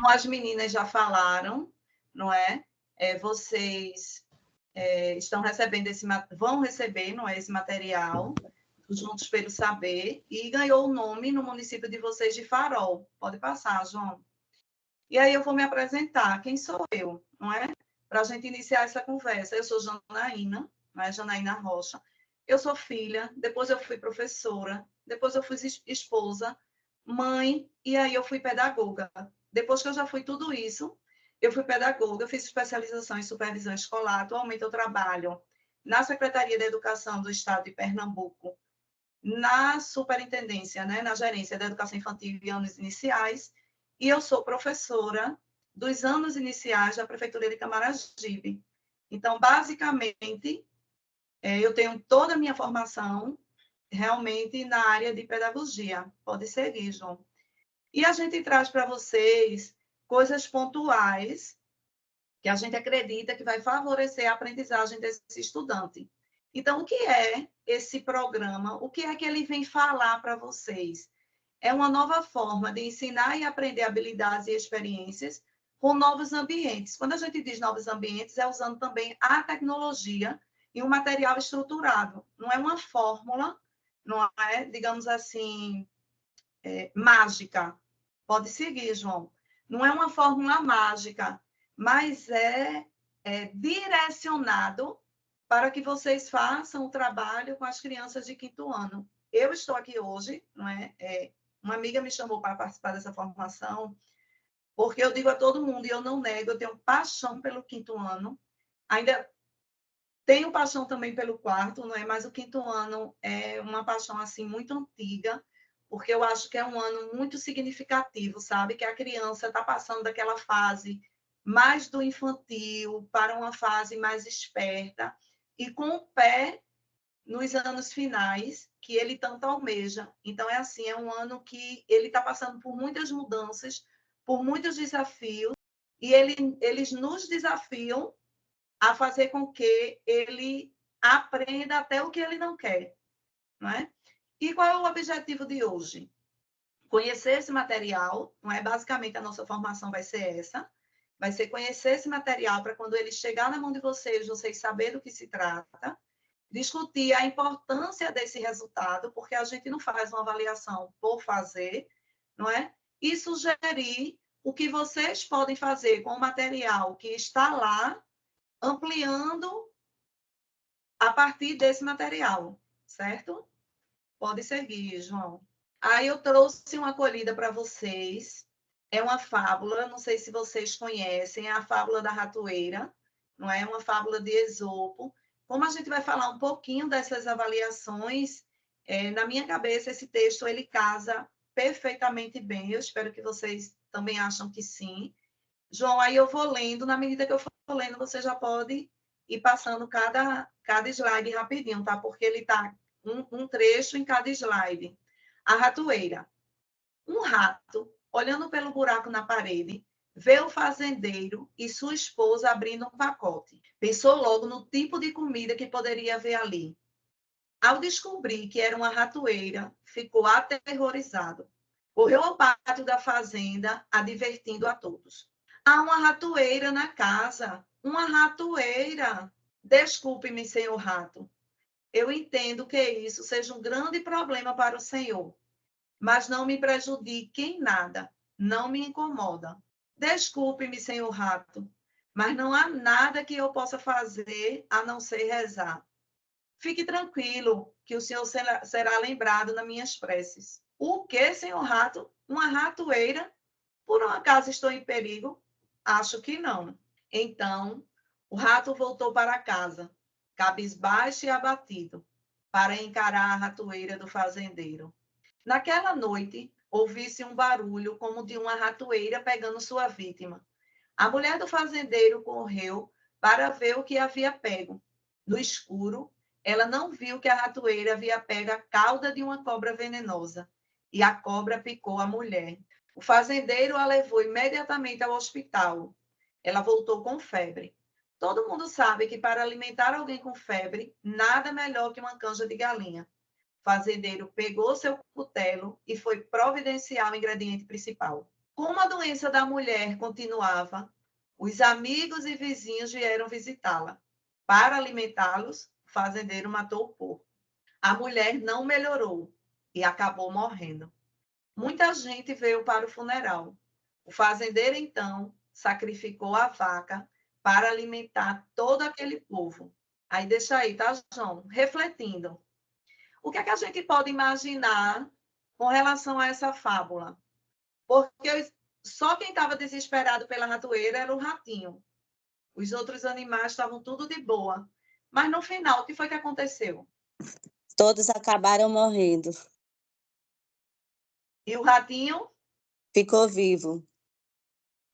como as meninas já falaram, não é? Vocês estão recebendo vão receber, não é, esse material, Juntos pelo Saber, e ganhou o nome no município de vocês de Farol. Pode passar, João. E aí eu vou me apresentar. Quem sou eu, não é? Para a gente iniciar essa conversa. Eu sou Janaína, não é? Janaína Rocha. Eu sou filha, depois eu fui professora, depois eu fui esposa, mãe, e aí eu fui pedagoga. Depois que eu já fui tudo isso, eu fui pedagoga, eu fiz especialização em supervisão escolar. Atualmente eu trabalho na Secretaria da Educação do Estado de Pernambuco, na superintendência, né, na gerência da educação infantil e anos iniciais, e eu sou professora dos anos iniciais da Prefeitura de Camaragibe. Então, basicamente, eu tenho toda a minha formação realmente na área de pedagogia. Pode seguir, João. E a gente traz para vocês coisas pontuais que a gente acredita que vai favorecer a aprendizagem desse estudante. Então, o que é esse programa? O que é que ele vem falar para vocês? É uma nova forma de ensinar e aprender habilidades e experiências com novos ambientes. Quando a gente diz novos ambientes, é usando também a tecnologia e um material estruturado. Não é uma fórmula, não é, digamos assim, mágica. Pode seguir, João. Não é uma fórmula mágica, mas é direcionado para que vocês façam o trabalho com as crianças de 5º ano. Eu estou aqui hoje, não é? Uma amiga me chamou para participar dessa formação, porque eu digo a todo mundo, e eu não nego, eu tenho paixão pelo 5º ano, ainda tenho paixão também pelo 4º, não é? Mas o 5º ano é uma paixão assim muito antiga, porque eu acho que é um ano muito significativo, sabe? Que a criança está passando daquela fase mais do infantil para uma fase mais esperta e com o pé nos anos finais que ele tanto almeja. Então, é assim, é um ano que ele está passando por muitas mudanças, por muitos desafios, e eles nos desafiam a fazer com que ele aprenda até o que ele não quer, não é? E qual é o objetivo de hoje? Conhecer esse material, não é? Basicamente, a nossa formação vai ser essa, vai ser conhecer esse material para quando ele chegar na mão de vocês, vocês saberem do que se trata, discutir a importância desse resultado, porque a gente não faz uma avaliação por fazer, não é? E sugerir o que vocês podem fazer com o material que está lá, ampliando a partir desse material, certo? Pode seguir, João. Aí eu trouxe uma acolhida para vocês. É uma fábula, não sei se vocês conhecem, é a fábula da ratoeira, não é? Uma fábula de Esopo. Como a gente vai falar um pouquinho dessas avaliações, na minha cabeça esse texto ele casa perfeitamente bem. Eu espero que vocês também acham que sim. João, aí eu vou lendo, na medida que eu for lendo, você já pode ir passando cada slide rapidinho, tá? Porque ele está um trecho em cada slide. A ratoeira. Um rato, olhando pelo buraco na parede, vê o fazendeiro e sua esposa abrindo um pacote. Pensou logo no tipo de comida que poderia ver ali. Ao descobrir que era uma ratoeira, ficou aterrorizado. Correu ao pátio da fazenda, advertindo a todos. Há uma ratoeira na casa. Uma ratoeira. Desculpe-me, senhor rato. Eu entendo que isso seja um grande problema para o senhor, mas não me prejudique em nada. Não me incomoda. Desculpe-me, senhor rato, mas não há nada que eu possa fazer a não ser rezar. Fique tranquilo, que o senhor será lembrado nas minhas preces. O que, senhor rato? Uma ratoeira? Por um acaso estou em perigo? Acho que não. Então, o rato voltou para casa, cabisbaixo e abatido, para encarar a ratoeira do fazendeiro. Naquela noite, ouvi-se um barulho como de uma ratoeira pegando sua vítima. A mulher do fazendeiro correu para ver o que havia pego. No escuro, ela não viu que a ratoeira havia pego a cauda de uma cobra venenosa, e a cobra picou a mulher. O fazendeiro a levou imediatamente ao hospital. Ela voltou com febre. Todo mundo sabe que para alimentar alguém com febre, nada melhor que uma canja de galinha. O fazendeiro pegou seu cutelo e foi providenciar o ingrediente principal. Como a doença da mulher continuava, os amigos e vizinhos vieram visitá-la. Para alimentá-los, o fazendeiro matou o porco. A mulher não melhorou e acabou morrendo. Muita gente veio para o funeral. O fazendeiro, então, sacrificou a vaca para alimentar todo aquele povo. Aí deixa aí, tá, João? Refletindo. O que é que a gente pode imaginar com relação a essa fábula? Porque só quem estava desesperado pela ratoeira era o ratinho. Os outros animais estavam tudo de boa. Mas no final, o que foi que aconteceu? Todos acabaram morrendo. E o ratinho? Ficou vivo.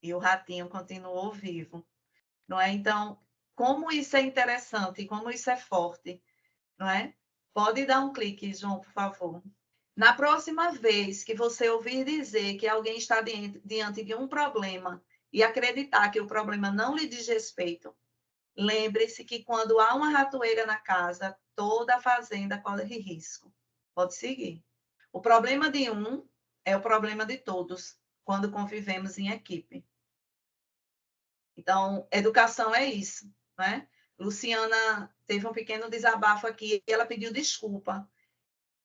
E o ratinho continuou vivo. Não é? Então, como isso é interessante, como isso é forte, não é? Pode dar um clique, João, por favor. Na próxima vez que você ouvir dizer que alguém está diante de um problema e acreditar que o problema não lhe diz respeito, lembre-se que quando há uma ratoeira na casa, toda a fazenda corre risco. Pode seguir. O problema de um é o problema de todos, quando convivemos em equipe. Então, educação é isso, né? Luciana teve um pequeno desabafo aqui e ela pediu desculpa.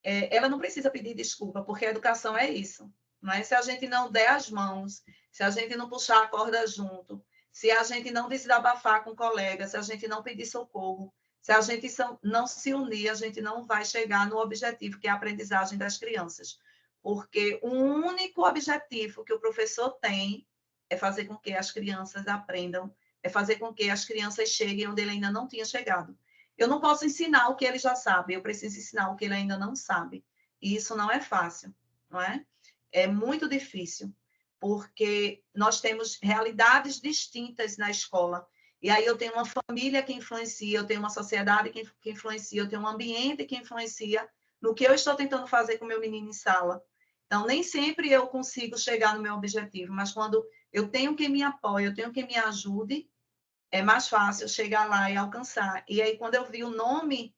Ela não precisa pedir desculpa, porque a educação é isso, não é? Se a gente não der as mãos, se a gente não puxar a corda junto, se a gente não desabafar com o colega, se a gente não pedir socorro, se a gente não se unir, a gente não vai chegar no objetivo, que é a aprendizagem das crianças. Porque o único objetivo que o professor tem é fazer com que as crianças aprendam, é fazer com que as crianças cheguem onde ele ainda não tinha chegado. Eu não posso ensinar o que ele já sabe, eu preciso ensinar o que ele ainda não sabe. E isso não é fácil, não é? É muito difícil, porque nós temos realidades distintas na escola. E aí eu tenho uma família que influencia, eu tenho uma sociedade que influencia, eu tenho um ambiente que influencia no que eu estou tentando fazer com o meu menino em sala. Então, nem sempre eu consigo chegar no meu objetivo, mas quando eu tenho quem me apoie, eu tenho quem me ajude, é mais fácil chegar lá e alcançar. E aí, quando eu vi o nome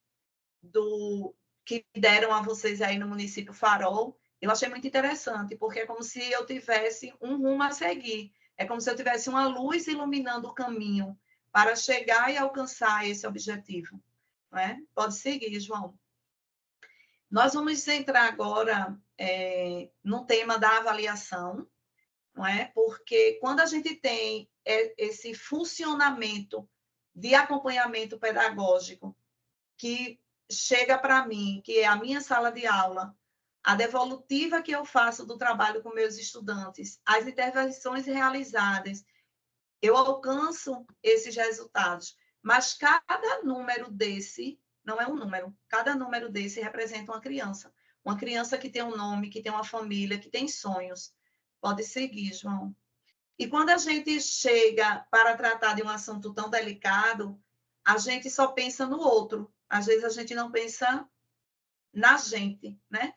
do que deram a vocês aí no município Farol, eu achei muito interessante, porque é como se eu tivesse um rumo a seguir. É como se eu tivesse uma luz iluminando o caminho para chegar e alcançar esse objetivo. Não é? Pode seguir, João. Nós vamos entrar agora no tema da avaliação, não é? Porque quando a gente tem esse funcionamento de acompanhamento pedagógico que chega para mim, que é a minha sala de aula, a devolutiva que eu faço do trabalho com meus estudantes, as intervenções realizadas, eu alcanço esses resultados. Mas cada número desse não é um número. Cada número desse representa uma criança. Uma criança que tem um nome, que tem uma família, que tem sonhos. Pode seguir, João. E quando a gente chega para tratar de um assunto tão delicado, a gente só pensa no outro. Às vezes a gente não pensa na gente, né?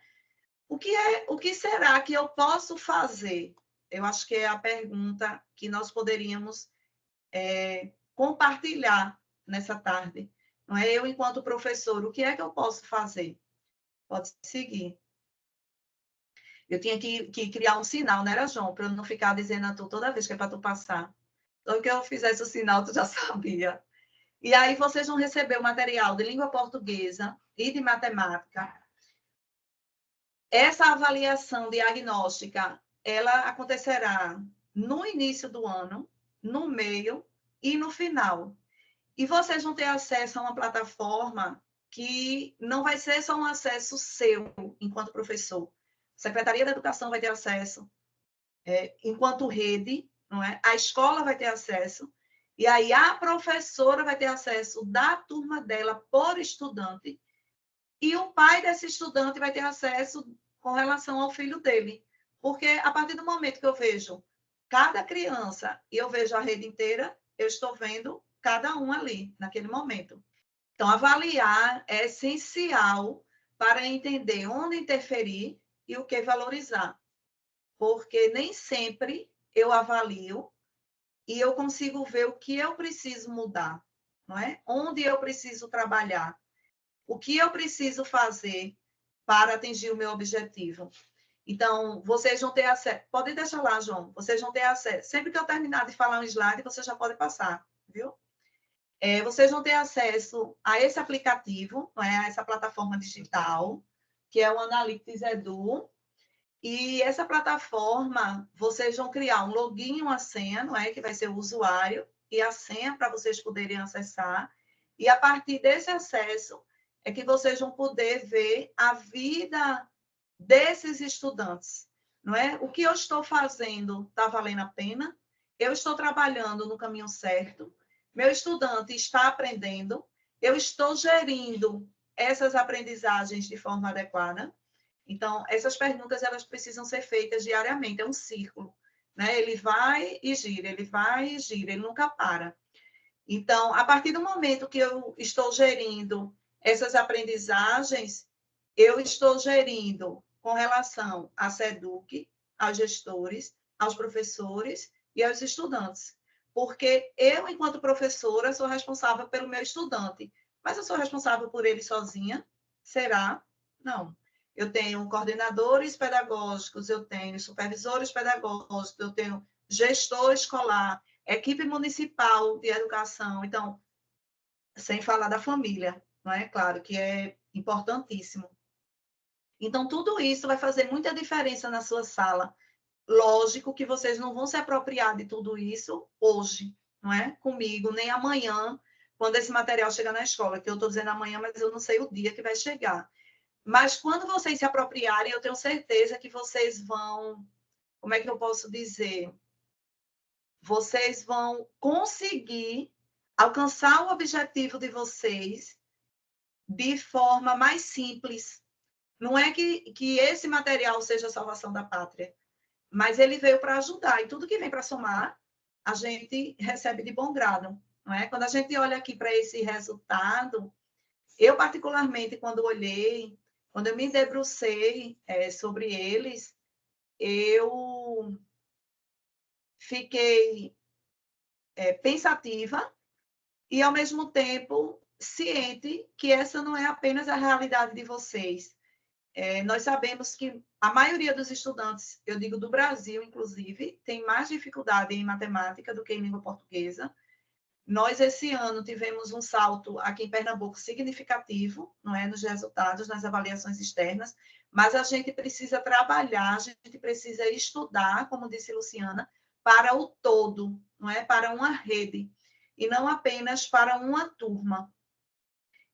O que será que eu posso fazer? Eu acho que é a pergunta que nós poderíamos compartilhar nessa tarde. Não é? Eu, enquanto professor, o que é que eu posso fazer? Pode seguir. Eu tinha que criar um sinal, não era, João? Para eu não ficar dizendo a tu toda vez que é para tu passar. Então, que eu fizesse o sinal, tu já sabia. E aí vocês vão receber o material de língua portuguesa e de matemática. Essa avaliação diagnóstica, ela acontecerá no início do ano, no meio e no final. E vocês vão ter acesso a uma plataforma que não vai ser só um acesso seu, enquanto professor. A Secretaria da Educação vai ter acesso, enquanto rede, não é? A escola vai ter acesso, e aí a professora vai ter acesso da turma dela por estudante, e o pai desse estudante vai ter acesso com relação ao filho dele. Porque a partir do momento que eu vejo cada criança e eu vejo a rede inteira, eu estou vendo cada um ali, naquele momento. Então, avaliar é essencial para entender onde interferir e o que valorizar. Porque nem sempre eu avalio e eu consigo ver o que eu preciso mudar, não é? Onde eu preciso trabalhar, o que eu preciso fazer para atingir o meu objetivo. Então, vocês vão ter acesso... Pode deixar lá, João. Vocês vão ter acesso. Sempre que eu terminar de falar um slide, você já pode passar, viu? Vocês vão ter acesso a esse aplicativo, não é? A essa plataforma digital, que é o Analytics Edu. E essa plataforma, vocês vão criar um login e uma senha, não é? Que vai ser o usuário e a senha para vocês poderem acessar. E a partir desse acesso é que vocês vão poder ver a vida desses estudantes, não é? O que eu estou fazendo está valendo a pena? Eu estou trabalhando no caminho certo? Meu estudante está aprendendo? Eu estou gerindo essas aprendizagens de forma adequada? Então, essas perguntas elas precisam ser feitas diariamente, é um círculo, né? Ele vai e gira, ele vai e gira, ele nunca para. Então, a partir do momento que eu estou gerindo essas aprendizagens, eu estou gerindo com relação à SEDUC, aos gestores, aos professores e aos estudantes. Porque eu, enquanto professora, sou responsável pelo meu estudante. Mas eu sou responsável por ele sozinha? Será? Não. Eu tenho coordenadores pedagógicos, eu tenho supervisores pedagógicos, eu tenho gestor escolar, equipe municipal de educação. Então, sem falar da família, não é? Claro que é importantíssimo. Então, tudo isso vai fazer muita diferença na sua sala. Lógico que vocês não vão se apropriar de tudo isso hoje, não é? Comigo, nem amanhã, quando esse material chegar na escola, que eu estou dizendo amanhã, mas eu não sei o dia que vai chegar. Mas quando vocês se apropriarem, eu tenho certeza que vocês vão, como é que eu posso dizer? Vocês vão conseguir alcançar o objetivo de vocês de forma mais simples. Não é que esse material seja a salvação da pátria, mas ele veio para ajudar. E tudo que vem para somar, a gente recebe de bom grado. Não é? Quando a gente olha aqui para esse resultado, eu, particularmente, quando olhei, quando eu me debrucei sobre eles, eu fiquei pensativa e, ao mesmo tempo, ciente que essa não é apenas a realidade de vocês. Nós sabemos que a maioria dos estudantes, eu digo do Brasil, inclusive, tem mais dificuldade em matemática do que em língua portuguesa. Nós, esse ano, tivemos um salto aqui em Pernambuco significativo, não é, nos resultados, nas avaliações externas, mas a gente precisa trabalhar, a gente precisa estudar, como disse Luciana, para o todo, não é, para uma rede, e não apenas para uma turma.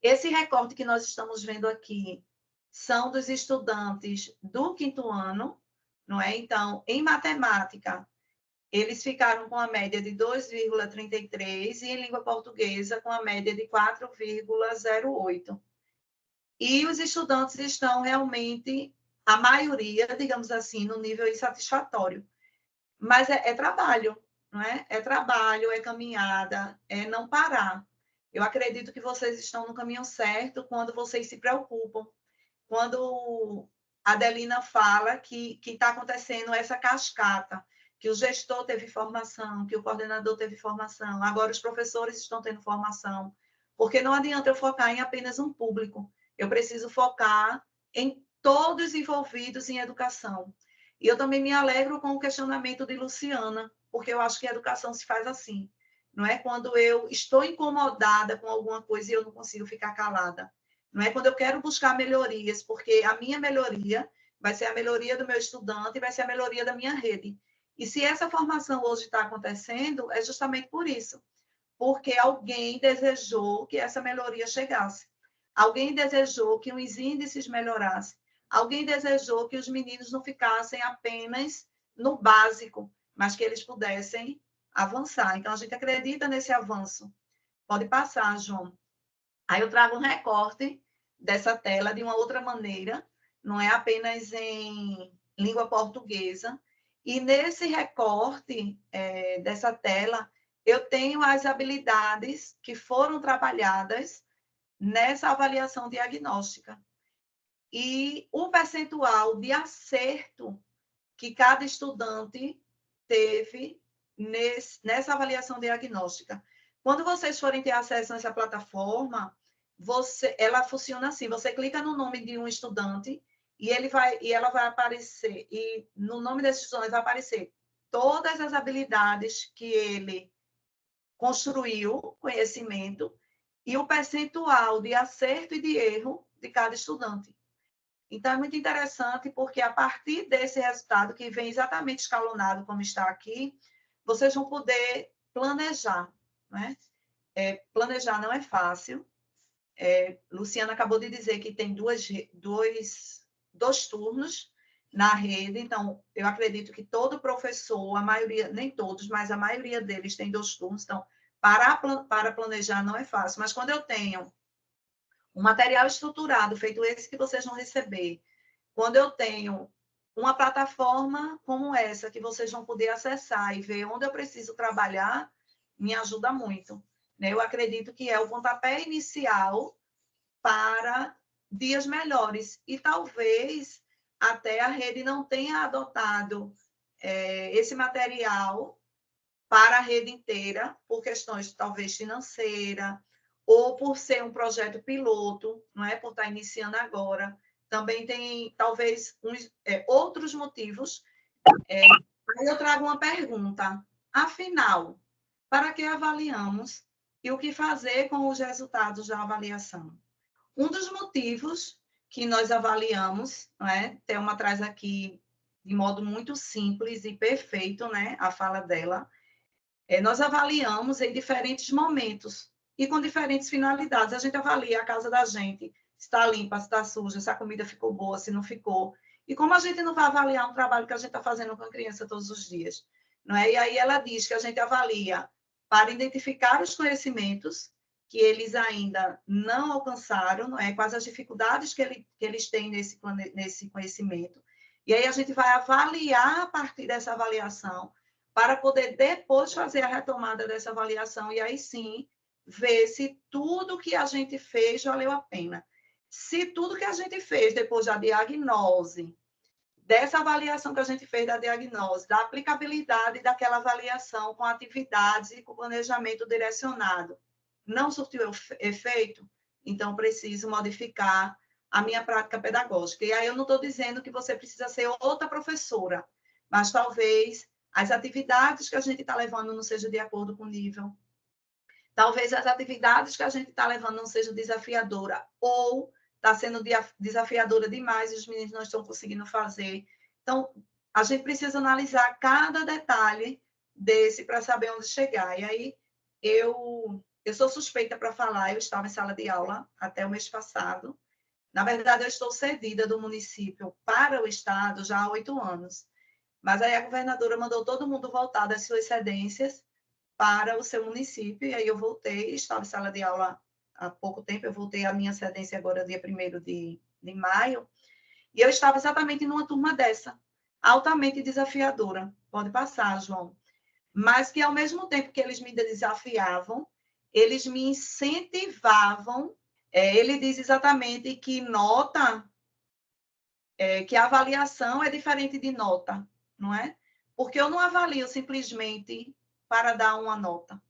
Esse recorte que nós estamos vendo aqui são dos estudantes do 5º ano, não é? Então, em matemática, eles ficaram com a média de 2,33 e em língua portuguesa com a média de 4,08. E os estudantes estão realmente, a maioria, digamos assim, no nível insatisfatório. Mas é trabalho, não é? É trabalho, é caminhada, é não parar. Eu acredito que vocês estão no caminho certo quando vocês se preocupam. Quando a Adelina fala que está acontecendo essa cascata, que o gestor teve formação, que o coordenador teve formação, agora os professores estão tendo formação, porque não adianta eu focar em apenas um público, eu preciso focar em todos envolvidos em educação. E eu também me alegro com o questionamento de Luciana, porque eu acho que a educação se faz assim, não é quando eu estou incomodada com alguma coisa e eu não consigo ficar calada. Não é quando eu quero buscar melhorias, porque a minha melhoria vai ser a melhoria do meu estudante e vai ser a melhoria da minha rede. E se essa formação hoje está acontecendo, é justamente por isso, porque alguém desejou que essa melhoria chegasse. Alguém desejou que os índices melhorassem. Alguém desejou que os meninos não ficassem apenas no básico, mas que eles pudessem avançar. Então, a gente acredita nesse avanço. Pode passar, João. Aí eu trago um recorte dessa tela de uma outra maneira, não é apenas em língua portuguesa. E nesse recorte dessa tela, eu tenho as habilidades que foram trabalhadas nessa avaliação diagnóstica. E o percentual de acerto que cada estudante teve nessa avaliação diagnóstica. Quando vocês forem ter acesso nessa plataforma, ela funciona assim, você clica no nome de um estudante e ela vai aparecer, e no nome desses sonhos vai aparecer todas as habilidades que ele construiu, conhecimento, e o percentual de acerto e de erro de cada estudante. Então, é muito interessante, porque a partir desse resultado, que vem exatamente escalonado como está aqui, vocês vão poder planejar, né? Planejar não é fácil. Luciana acabou de dizer que tem dois turnos na rede, então, eu acredito que todo professor, a maioria, nem todos, mas a maioria deles tem 2 turnos, então, para planejar não é fácil, mas quando eu tenho um material estruturado, feito esse que vocês vão receber, quando eu tenho uma plataforma como essa, que vocês vão poder acessar e ver onde eu preciso trabalhar, me ajuda muito. Eu acredito que é o pontapé inicial para dias melhores. E talvez até a rede não tenha adotado esse material para a rede inteira, por questões talvez financeiras, ou por ser um projeto piloto, não é? Por estar iniciando agora. Também tem, talvez, outros motivos. Aí eu trago uma pergunta. Afinal, para que avaliamos e o que fazer com os resultados da avaliação? Um dos motivos que nós avaliamos, não é? Thelma traz aqui de modo muito simples e perfeito, né, a fala dela. Nós avaliamos em diferentes momentos e com diferentes finalidades. A gente avalia a casa da gente, se está limpa, se está suja, se a comida ficou boa, se não ficou. E como a gente não vai avaliar um trabalho que a gente está fazendo com a criança todos os dias, não é? E aí ela diz que a gente avalia para identificar os conhecimentos que eles ainda não alcançaram, não é? Quais as dificuldades que eles têm nesse conhecimento. E aí a gente vai avaliar a partir dessa avaliação para poder depois fazer a retomada dessa avaliação e aí sim ver se tudo que a gente fez valeu a pena. Se tudo que a gente fez depois da diagnose, dessa avaliação que a gente fez da diagnose, da aplicabilidade daquela avaliação com atividades e com planejamento direcionado, não surtiu efeito, então preciso modificar a minha prática pedagógica. E aí eu não estou dizendo que você precisa ser outra professora, mas talvez as atividades que a gente está levando não sejam de acordo com o nível. Talvez as atividades que a gente está levando não sejam desafiadoras, ou está sendo desafiadora demais e os meninos não estão conseguindo fazer. Então, a gente precisa analisar cada detalhe desse para saber onde chegar. E aí, eu sou suspeita para falar, eu estava em sala de aula até o mês passado. Na verdade, eu estou cedida do município para o estado já há 8 anos. Mas aí a governadora mandou todo mundo voltar das suas cedências para o seu município, e aí eu voltei, estava em sala de aula há pouco tempo, eu voltei à minha cedência agora, dia 1º de maio, e eu estava exatamente numa turma dessa, altamente desafiadora. Pode passar, João. Mas que, ao mesmo tempo que eles me desafiavam, eles me incentivavam. Ele diz exatamente que nota, que a avaliação é diferente de nota, não é? Porque eu não avalio simplesmente para dar uma nota.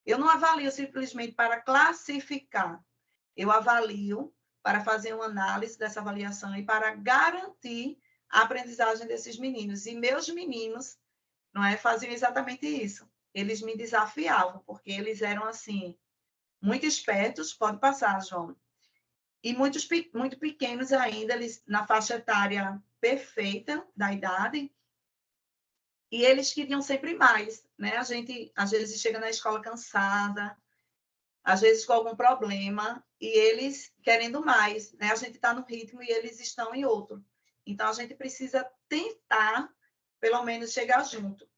Eu não avalio simplesmente para classificar. Eu avalio para fazer uma análise dessa avaliação e para garantir a aprendizagem desses meninos. E meus meninos, não é, faziam exatamente isso. Eles me desafiavam, porque eles eram, assim, muito espertos. Pode passar, João. E muito pequenos ainda, eles na faixa etária perfeita da idade, e eles queriam sempre mais, né? A gente, às vezes, chega na escola cansada, às vezes com algum problema, e eles querendo mais, né? A gente está no ritmo e eles estão em outro. Então, a gente precisa tentar, pelo menos, chegar junto.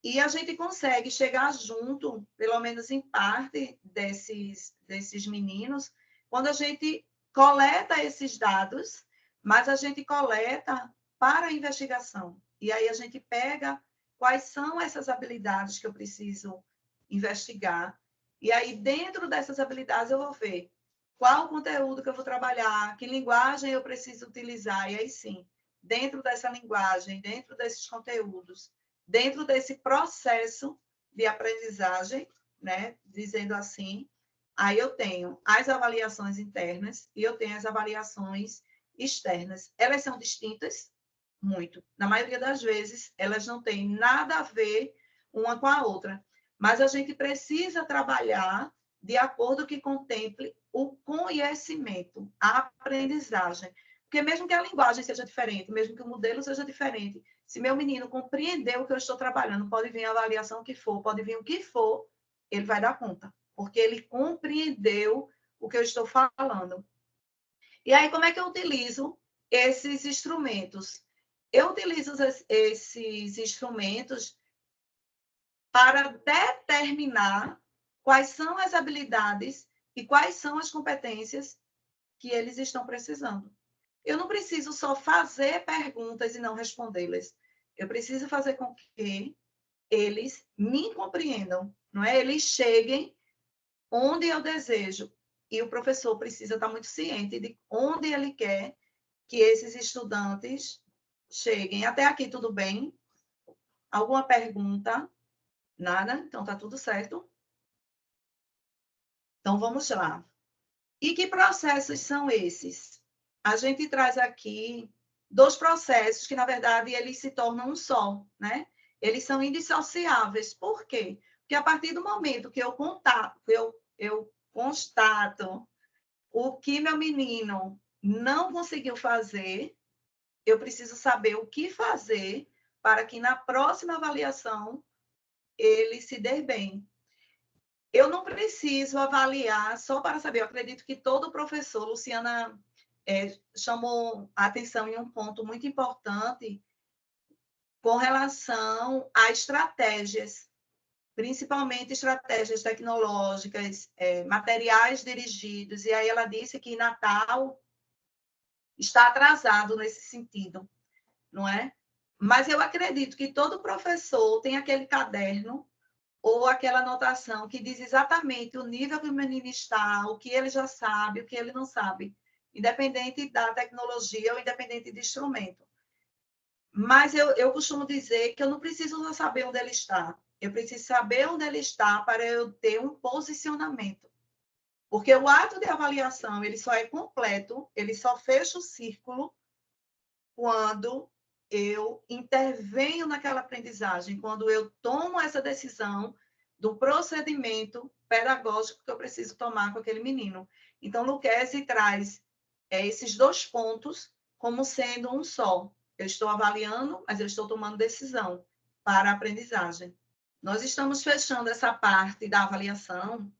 E a gente consegue chegar junto, pelo menos em parte, desses meninos, quando a gente coleta esses dados, mas a gente coleta para a investigação. E aí a gente pega quais são essas habilidades que eu preciso investigar. E aí, dentro dessas habilidades, eu vou ver qual o conteúdo que eu vou trabalhar, que linguagem eu preciso utilizar. E aí, sim, dentro dessa linguagem, dentro desses conteúdos, dentro desse processo de aprendizagem, né, dizendo assim, aí eu tenho as avaliações internas e eu tenho as avaliações externas. Elas são distintas? Muito. Na maioria das vezes, elas não têm nada a ver uma com a outra. Mas a gente precisa trabalhar de acordo que contemple o conhecimento, a aprendizagem. Porque mesmo que a linguagem seja diferente, mesmo que o modelo seja diferente, se meu menino compreender o que eu estou trabalhando, pode vir a avaliação que for, pode vir o que for, ele vai dar conta, porque ele compreendeu o que eu estou falando. E aí, como é que eu utilizo esses instrumentos? Eu utilizo esses instrumentos para determinar quais são as habilidades e quais são as competências que eles estão precisando. Eu não preciso só fazer perguntas e não respondê-las. Eu preciso fazer com que eles me compreendam, não é? Eles cheguem onde eu desejo. E o professor precisa estar muito ciente de onde ele quer que esses estudantes cheguem. Até aqui, tudo bem? Alguma pergunta? Nada? Então, tá tudo certo? Então, vamos lá. E que processos são esses? A gente traz aqui 2 processos que, na verdade, eles se tornam um só, né? Eles são indissociáveis. Por quê? Porque a partir do momento que eu constato o que meu menino não conseguiu fazer, eu preciso saber o que fazer para que na próxima avaliação ele se dê bem. Eu não preciso avaliar só para saber. Eu acredito que todo professor, Luciana chamou a atenção em um ponto muito importante com relação a estratégias, principalmente estratégias tecnológicas, materiais dirigidos. E aí ela disse que Natal está atrasado nesse sentido, não é? Mas eu acredito que todo professor tem aquele caderno ou aquela anotação que diz exatamente o nível que o menino está, o que ele já sabe, o que ele não sabe, independente da tecnologia ou independente de instrumento. Mas eu costumo dizer que eu não preciso só saber onde ele está, eu preciso saber onde ele está para eu ter um posicionamento. Porque o ato de avaliação, ele só é completo, ele só fecha o círculo quando eu intervenho naquela aprendizagem, quando eu tomo essa decisão do procedimento pedagógico que eu preciso tomar com aquele menino. Então, Lucchesi traz esses 2 pontos como sendo um só. Eu estou avaliando, mas eu estou tomando decisão para a aprendizagem. Nós estamos fechando essa parte da avaliação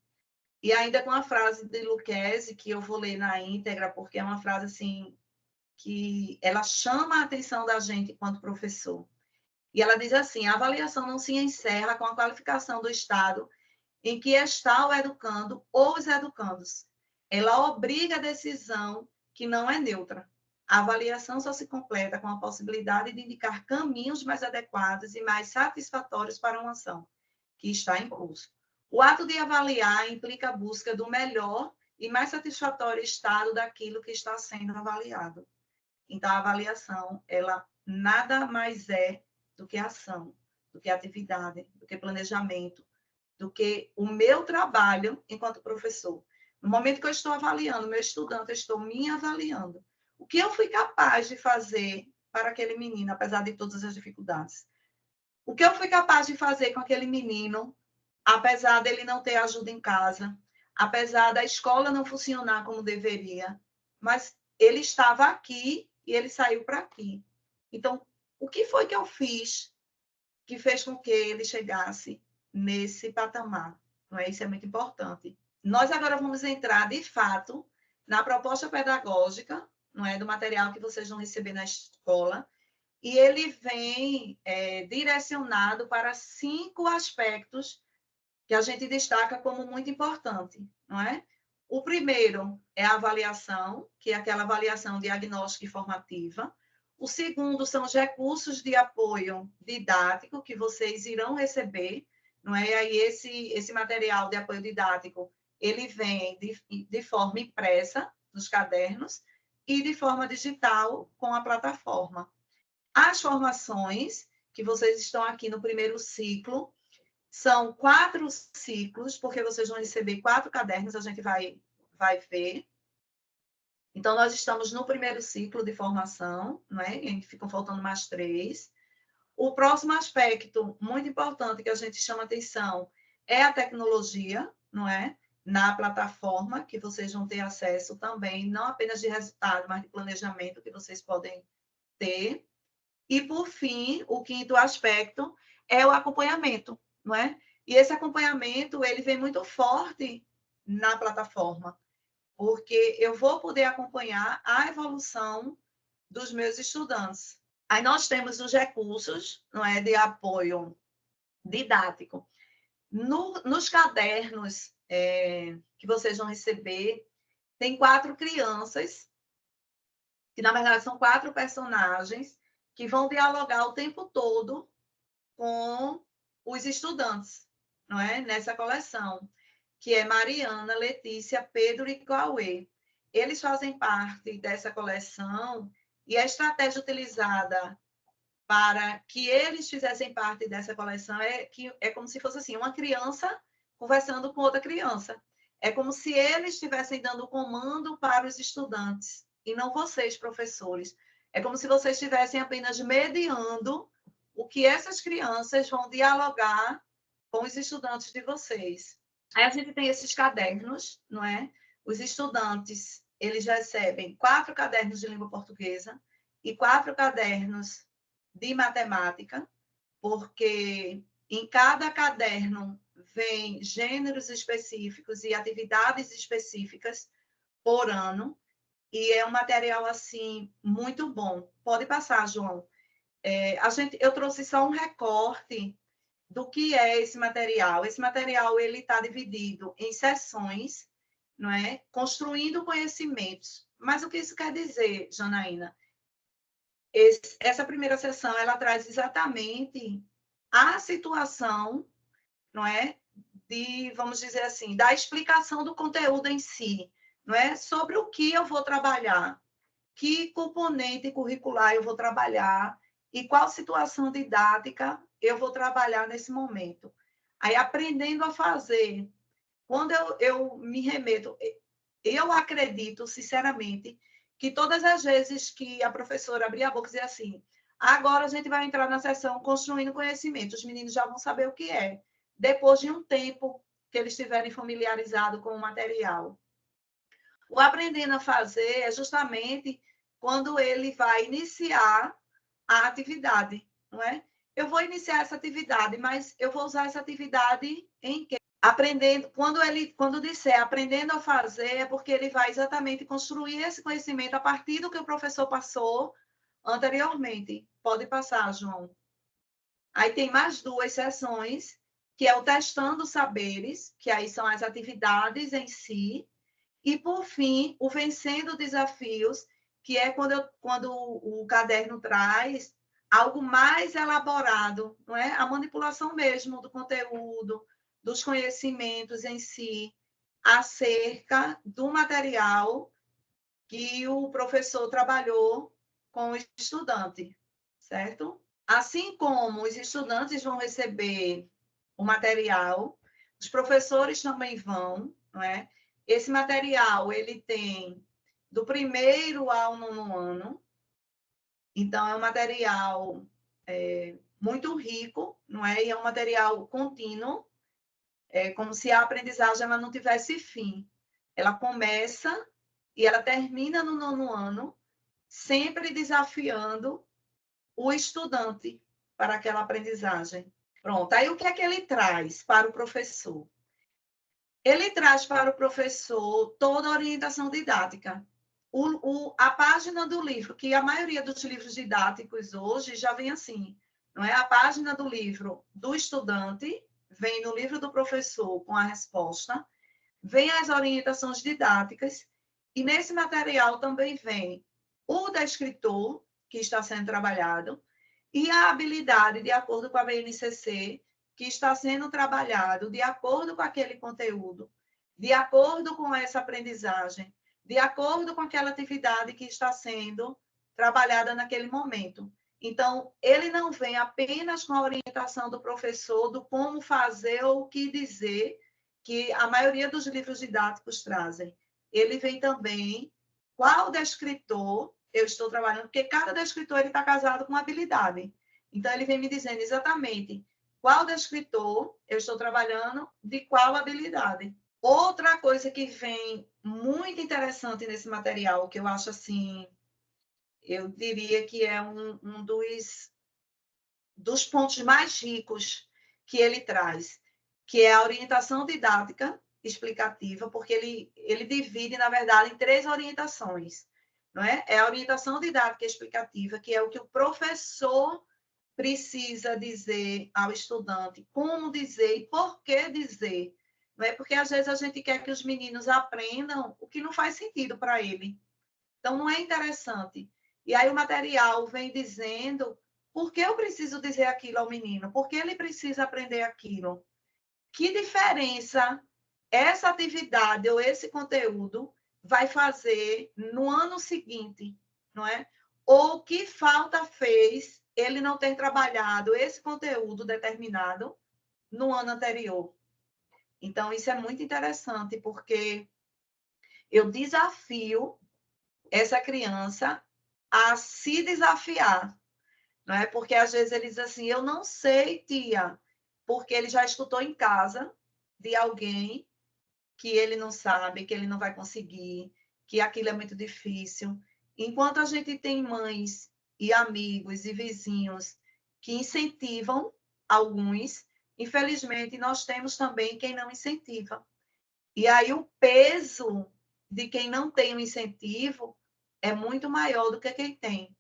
e ainda com a frase de Lucchesi, que eu vou ler na íntegra, porque é uma frase assim que ela chama a atenção da gente enquanto professor. E ela diz assim: a avaliação não se encerra com a qualificação do estado em que está o educando ou os educandos. Ela obriga a decisão que não é neutra. A avaliação só se completa com a possibilidade de indicar caminhos mais adequados e mais satisfatórios para uma ação que está em curso. O ato de avaliar implica a busca do melhor e mais satisfatório estado daquilo que está sendo avaliado. Então, a avaliação, ela nada mais é do que ação, do que atividade, do que planejamento, do que o meu trabalho enquanto professor. No momento que eu estou avaliando meu estudante, eu estou me avaliando. O que eu fui capaz de fazer para aquele menino, apesar de todas as dificuldades? O que eu fui capaz de fazer com aquele menino, apesar dele não ter ajuda em casa, apesar da escola não funcionar como deveria, mas ele estava aqui e ele saiu para aqui. Então, o que foi que eu fiz que fez com que ele chegasse nesse patamar? Não é? Isso é muito importante. Nós agora vamos entrar, de fato, na proposta pedagógica, não é, do material que vocês vão receber na escola, e ele vem direcionado para 5 aspectos que a gente destaca como muito importante, não é? O primeiro é a avaliação, que é aquela avaliação diagnóstica e formativa. O segundo são os recursos de apoio didático que vocês irão receber, não é? E aí esse material de apoio didático, ele vem de forma impressa nos cadernos e de forma digital com a plataforma. As formações que vocês estão aqui no primeiro ciclo, são 4 ciclos, porque vocês vão receber 4 cadernos, a gente vai ver. Então, nós estamos no primeiro ciclo de formação, não é? E ficam faltando mais 3. O próximo aspecto muito importante que a gente chama atenção é a tecnologia, não é? Na plataforma, que vocês vão ter acesso também, não apenas de resultado, mas de planejamento que vocês podem ter. E, por fim, o quinto aspecto é o acompanhamento, não é? E esse acompanhamento, ele vem muito forte na plataforma, porque eu vou poder acompanhar a evolução dos meus estudantes. Aí nós temos os recursos, não é, de apoio didático. Nos cadernos que vocês vão receber, tem 4 crianças, que na verdade são 4 personagens, que vão dialogar o tempo todo com os estudantes, não é? Nessa coleção, que é Mariana, Letícia, Pedro e Cauê. Eles fazem parte dessa coleção e a estratégia utilizada para que eles fizessem parte dessa coleção é como se fosse assim, uma criança conversando com outra criança. É como se eles estivessem dando o comando para os estudantes, e não vocês, professores. É como se vocês estivessem apenas mediando o que essas crianças vão dialogar com os estudantes de vocês. Aí a gente tem esses cadernos, não é? Os estudantes, eles recebem 4 cadernos de língua portuguesa e 4 cadernos de matemática, porque em cada caderno vem gêneros específicos e atividades específicas por ano, e é um material assim muito bom. Pode passar, João. Eu trouxe só um recorte do que é esse material. Esse material ele está dividido em seções, não é? Construindo conhecimentos. Mas o que isso quer dizer, Janaína? Essa primeira sessão ela traz exatamente a situação, não é? Vamos dizer assim, da explicação do conteúdo em si, não é? Sobre o que eu vou trabalhar, que componente curricular eu vou trabalhar e qual situação didática eu vou trabalhar nesse momento. Aí, aprendendo a fazer. Quando eu me remeto, eu acredito, sinceramente, que todas as vezes que a professora abria a boca e dizia assim, agora a gente vai entrar na sessão construindo conhecimento, os meninos já vão saber o que é, depois de um tempo que eles estiverem familiarizados com o material. O aprendendo a fazer é justamente quando ele vai iniciar a atividade, não é? Eu vou iniciar essa atividade, mas eu vou usar essa atividade em quê? Aprendendo, quando disser aprendendo a fazer, é porque ele vai exatamente construir esse conhecimento a partir do que o professor passou anteriormente. Pode passar, João. Aí tem mais 2 sessões, que é o testando saberes, que aí são as atividades em si, e, por fim, o vencendo desafios, que é quando o caderno traz algo mais elaborado, não é? A manipulação mesmo do conteúdo, dos conhecimentos em si, acerca do material que o professor trabalhou com o estudante, certo? Assim como os estudantes vão receber o material, os professores também vão, não é? Esse material, ele tem do 1º ao 9º ano, então é um material muito rico, não é? E é um material contínuo, como se a aprendizagem ela não tivesse fim. Ela começa e ela termina no 9º ano, sempre desafiando o estudante para aquela aprendizagem. Pronto, aí o que é que ele traz para o professor? Ele traz para o professor toda a orientação didática. A página do livro, que a maioria dos livros didáticos hoje já vem assim, não é? A página do livro do estudante vem no livro do professor com a resposta, vem as orientações didáticas, e nesse material também vem o descritor, que está sendo trabalhado, e a habilidade, de acordo com a BNCC, que está sendo trabalhado de acordo com aquele conteúdo, de acordo com essa aprendizagem, de acordo com aquela atividade que está sendo trabalhada naquele momento. Então, ele não vem apenas com a orientação do professor do como fazer ou o que dizer, que a maioria dos livros didáticos trazem. Ele vem também qual descritor eu estou trabalhando, porque cada descritor está casado com uma habilidade. Então, ele vem me dizendo exatamente qual descritor eu estou trabalhando de qual habilidade. Outra coisa que vem muito interessante nesse material, que eu acho assim, eu diria que é um dos pontos mais ricos que ele traz, que é a orientação didática explicativa, porque ele divide, na verdade, em 3 orientações. Não é? É a orientação didática explicativa, que é o que o professor precisa dizer ao estudante, como dizer e por que dizer. Não é? Porque, às vezes, a gente quer que os meninos aprendam o que não faz sentido para ele. Então, não é interessante. E aí o material vem dizendo por que eu preciso dizer aquilo ao menino, por que ele precisa aprender aquilo. Que diferença essa atividade ou esse conteúdo vai fazer no ano seguinte, não é? Ou que falta fez ele não ter trabalhado esse conteúdo determinado no ano anterior. Então, isso é muito interessante, porque eu desafio essa criança a se desafiar, não é? Porque às vezes ele diz assim, eu não sei, tia, porque ele já escutou em casa de alguém que ele não sabe, que ele não vai conseguir, que aquilo é muito difícil. Enquanto a gente tem mães e amigos e vizinhos que incentivam alguns, infelizmente nós temos também quem não incentiva. E aí o peso de quem não tem um incentivo é muito maior do que quem tem,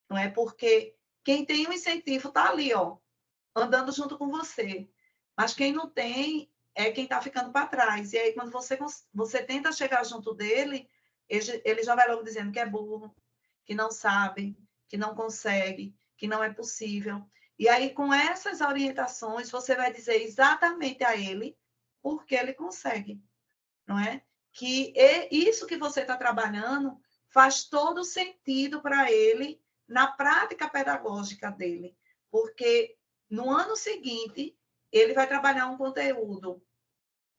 não é? Porque quem tem um incentivo está ali, ó, andando junto com você. Mas quem não tem é quem está ficando para trás. E aí, quando você tenta chegar junto dele, ele já vai logo dizendo que é burro, que não sabe, que não consegue, que não é possível. E aí, com essas orientações, você vai dizer exatamente a ele por que ele consegue, não é? Que isso que você está trabalhando faz todo sentido para ele na prática pedagógica dele, porque no ano seguinte ele vai trabalhar um conteúdo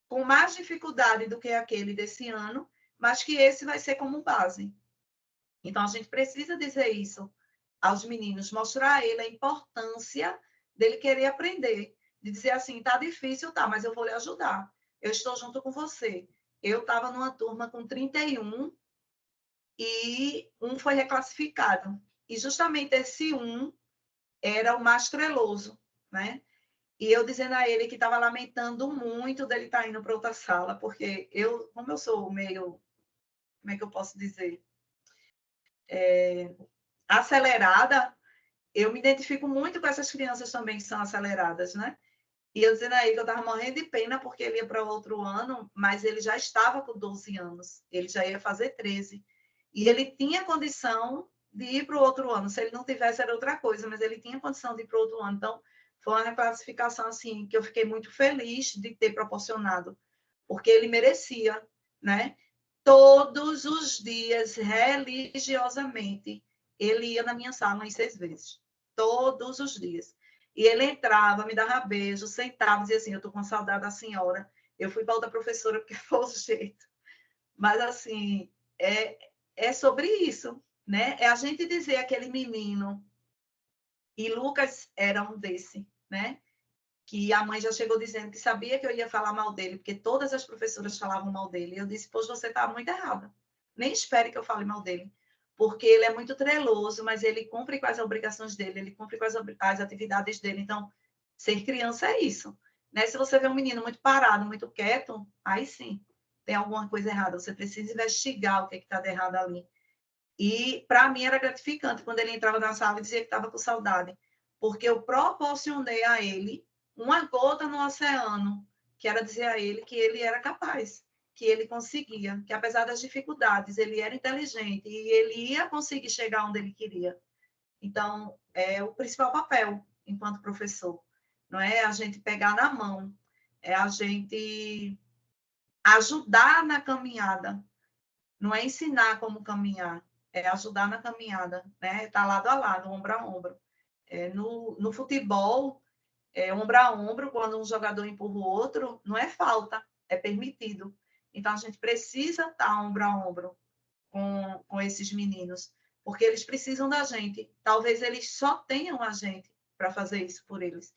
com mais dificuldade do que aquele desse ano, mas que esse vai ser como base. Então, a gente precisa dizer isso aos meninos, mostrar a ele a importância dele querer aprender, de dizer assim, tá difícil, tá, mas eu vou lhe ajudar, eu estou junto com você. Eu estava numa turma com 31 e um foi reclassificado. E justamente esse um era o mais treloso, né? E eu dizendo a ele que estava lamentando muito dele estar indo para outra sala, porque eu, como eu sou meio, como é que eu posso dizer? Acelerada, eu me identifico muito com essas crianças também que são aceleradas, né? E eu dizendo a ele que eu estava morrendo de pena porque ele ia para outro ano, mas ele já estava com 12 anos, ele já ia fazer 13. E ele tinha condição de ir para o outro ano. Se ele não tivesse, era outra coisa, mas ele tinha condição de ir para o outro ano. Então, foi uma reclassificação assim, que eu fiquei muito feliz de ter proporcionado, porque ele merecia, né? Todos os dias, religiosamente, ele ia na minha sala umas 6 vezes. Todos os dias. E ele entrava, me dava beijo, sentava, dizia assim, eu estou com saudade da senhora. Eu fui para outra professora porque foi o jeito. Mas, assim, é sobre isso, né? É a gente dizer aquele menino, e Lucas era um desse, né? Que a mãe já chegou dizendo que sabia que eu ia falar mal dele, porque todas as professoras falavam mal dele. E eu disse, pois você está muito errada. Nem espere que eu fale mal dele. Porque ele é muito treloso, mas ele cumpre com as obrigações dele, ele cumpre com as atividades dele. Então, ser criança é isso. Né? Se você vê um menino muito parado, muito quieto, aí sim, tem alguma coisa errada. Você precisa investigar o que está de errado ali. E, para mim, era gratificante quando ele entrava na sala e dizia que estava com saudade. Porque eu proporcionei a ele uma gota no oceano, que era dizer a ele que ele era capaz, que ele conseguia, que apesar das dificuldades, ele era inteligente e ele ia conseguir chegar onde ele queria. Então, é o principal papel enquanto professor, não é a gente pegar na mão, é a gente ajudar na caminhada, não é ensinar como caminhar, é ajudar na caminhada, né? Tá lado a lado, ombro a ombro. No futebol, ombro a ombro, quando um jogador empurra o outro, não é falta, é permitido. Então, a gente precisa estar ombro a ombro com esses meninos, porque eles precisam da gente. Talvez eles só tenham a gente para fazer isso por eles.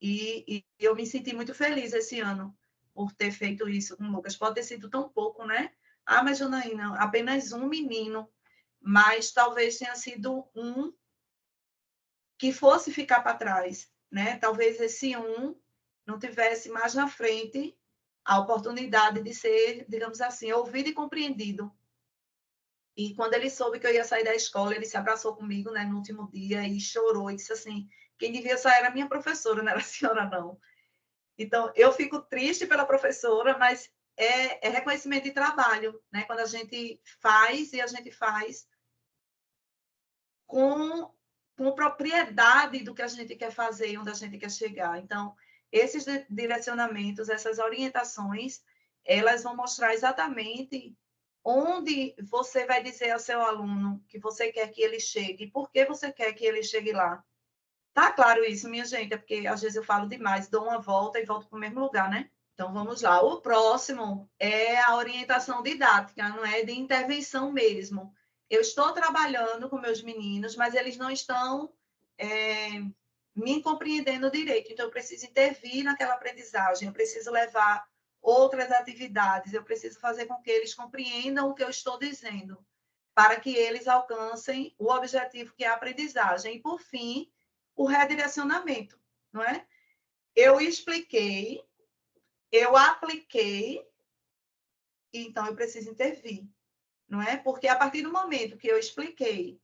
E eu me senti muito feliz esse ano por ter feito isso com o Lucas. Pode ter sido tão pouco, né? Ah, mas Janaína, apenas um menino, mas talvez tenha sido um que fosse ficar para trás, né? Talvez esse um não tivesse mais na frente a oportunidade de ser, digamos assim, ouvido e compreendido. E quando ele soube que eu ia sair da escola, ele se abraçou comigo, né, no último dia e chorou e disse assim: quem devia sair era a minha professora, não era a senhora, não. Então, eu fico triste pela professora, mas é reconhecimento de trabalho, né? Quando a gente faz e a gente faz com propriedade do que a gente quer fazer, onde a gente quer chegar. Então, esses direcionamentos, essas orientações, elas vão mostrar exatamente onde você vai dizer ao seu aluno que você quer que ele chegue, por que você quer que ele chegue lá. Tá claro isso, minha gente? É porque às vezes eu falo demais, dou uma volta e volto para o mesmo lugar, né? Então vamos lá. O próximo é a orientação didática, não é de intervenção mesmo. Eu estou trabalhando com meus meninos, mas eles não estão me compreendendo direito. Então eu preciso intervir naquela aprendizagem, eu preciso levar outras atividades, eu preciso fazer com que eles compreendam o que eu estou dizendo, para que eles alcancem o objetivo que é a aprendizagem. E por fim, o redirecionamento, não é? Eu expliquei, eu apliquei, então eu preciso intervir, não é? Porque a partir do momento que eu expliquei,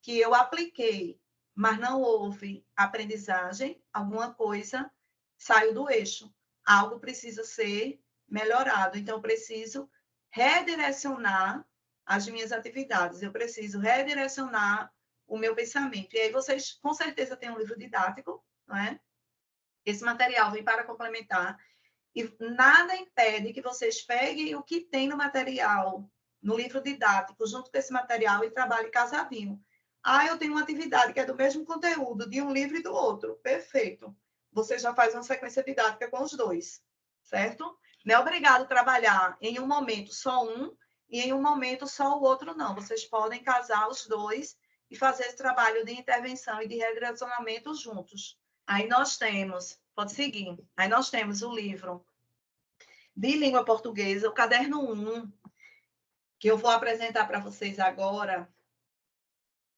que eu apliquei, mas não houve aprendizagem, alguma coisa saiu do eixo. Algo precisa ser melhorado. Então, eu preciso redirecionar as minhas atividades, eu preciso redirecionar o meu pensamento. E aí vocês, com certeza, têm um livro didático, não é? Esse material vem para complementar. E nada impede que vocês peguem o que tem no material, no livro didático, junto com esse material e trabalhem casadinho. Ah, eu tenho uma atividade que é do mesmo conteúdo, de um livro e do outro. Perfeito. Você já faz uma sequência didática com os dois, certo? Não é obrigado a trabalhar em um momento só um e em um momento só o outro, não. Vocês podem casar os dois e fazer esse trabalho de intervenção e de redirecionamento juntos. Aí nós temos, pode seguir, aí nós temos o livro de língua portuguesa, o caderno 1, que eu vou apresentar para vocês agora.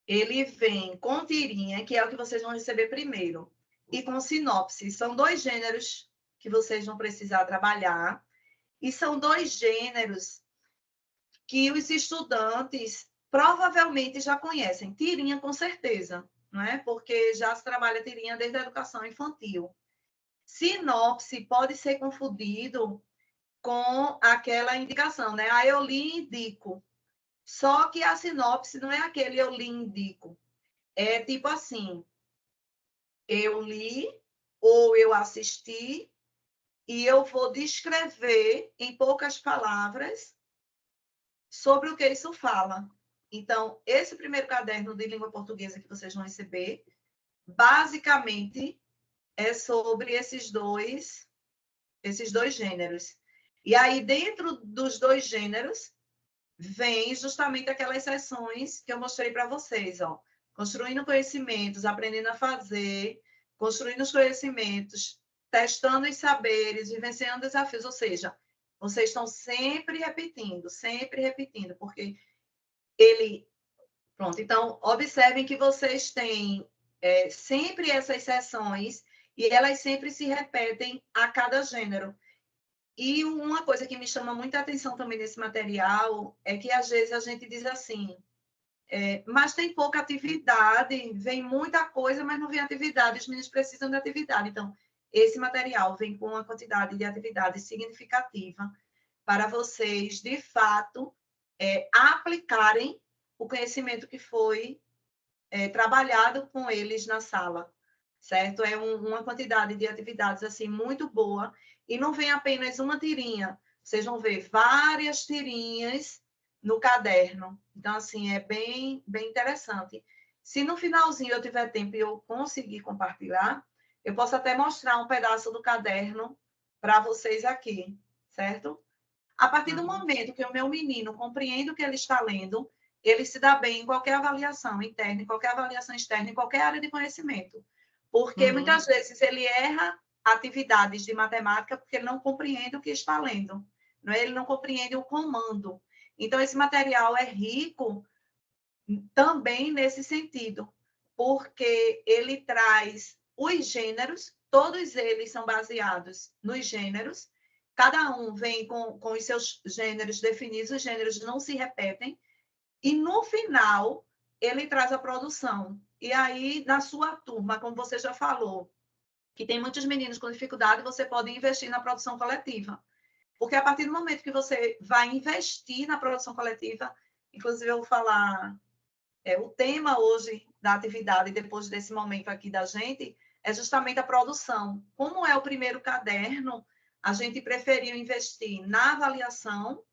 Ele vem com tirinha, que é o que vocês vão receber primeiro, e com sinopse. São 2 gêneros que vocês vão precisar trabalhar, e são 2 gêneros que os estudantes provavelmente já conhecem. Tirinha, com certeza, não é? Porque já se trabalha tirinha desde a educação infantil. Sinopse pode ser confundido com aquela indicação, né? Ah, eu li e indico. Só que a sinopse não é aquele eu li e indico. É tipo assim, eu li ou eu assisti e eu vou descrever em poucas palavras sobre o que isso fala. Então, esse primeiro caderno de língua portuguesa que vocês vão receber, basicamente, é sobre esses dois gêneros. E aí, dentro dos 2 gêneros, vem justamente aquelas sessões que eu mostrei para vocês, ó. Construindo conhecimentos, aprendendo a fazer, construindo os conhecimentos, testando os saberes, vivenciando desafios. Ou seja, vocês estão sempre repetindo, porque ele... Pronto, então, observem que vocês têm sempre essas sessões e elas sempre se repetem a cada gênero. E uma coisa que me chama muita atenção também nesse material é que, às vezes, a gente diz assim, mas tem pouca atividade, vem muita coisa, mas não vem atividade, os meninos precisam de atividade. Então, esse material vem com uma quantidade de atividade significativa para vocês, de fato, aplicarem o conhecimento que foi trabalhado com eles na sala, certo? É uma quantidade de atividades assim muito boa e não vem apenas uma tirinha, vocês vão ver várias tirinhas no caderno. Então, assim, é bem interessante. Se no finalzinho eu tiver tempo e eu conseguir compartilhar, eu posso até mostrar um pedaço do caderno para vocês aqui, certo? A partir do momento que o meu menino compreende o que ele está lendo, ele se dá bem em qualquer avaliação interna, em qualquer avaliação externa, em qualquer área de conhecimento. Porque muitas vezes ele erra atividades de matemática porque ele não compreende o que está lendo, não é? Ele não compreende o comando. Então, esse material é rico também nesse sentido, porque ele traz os gêneros, todos eles são baseados nos gêneros, cada um vem com os seus gêneros definidos, os gêneros não se repetem, e no final ele traz a produção. E aí, na sua turma, como você já falou, que tem muitos meninos com dificuldade, você pode investir na produção coletiva. Porque a partir do momento que você vai investir na produção coletiva, inclusive eu vou falar, o tema hoje da atividade, depois desse momento aqui da gente, é justamente a produção. Como é o primeiro caderno, a gente preferiu investir na avaliação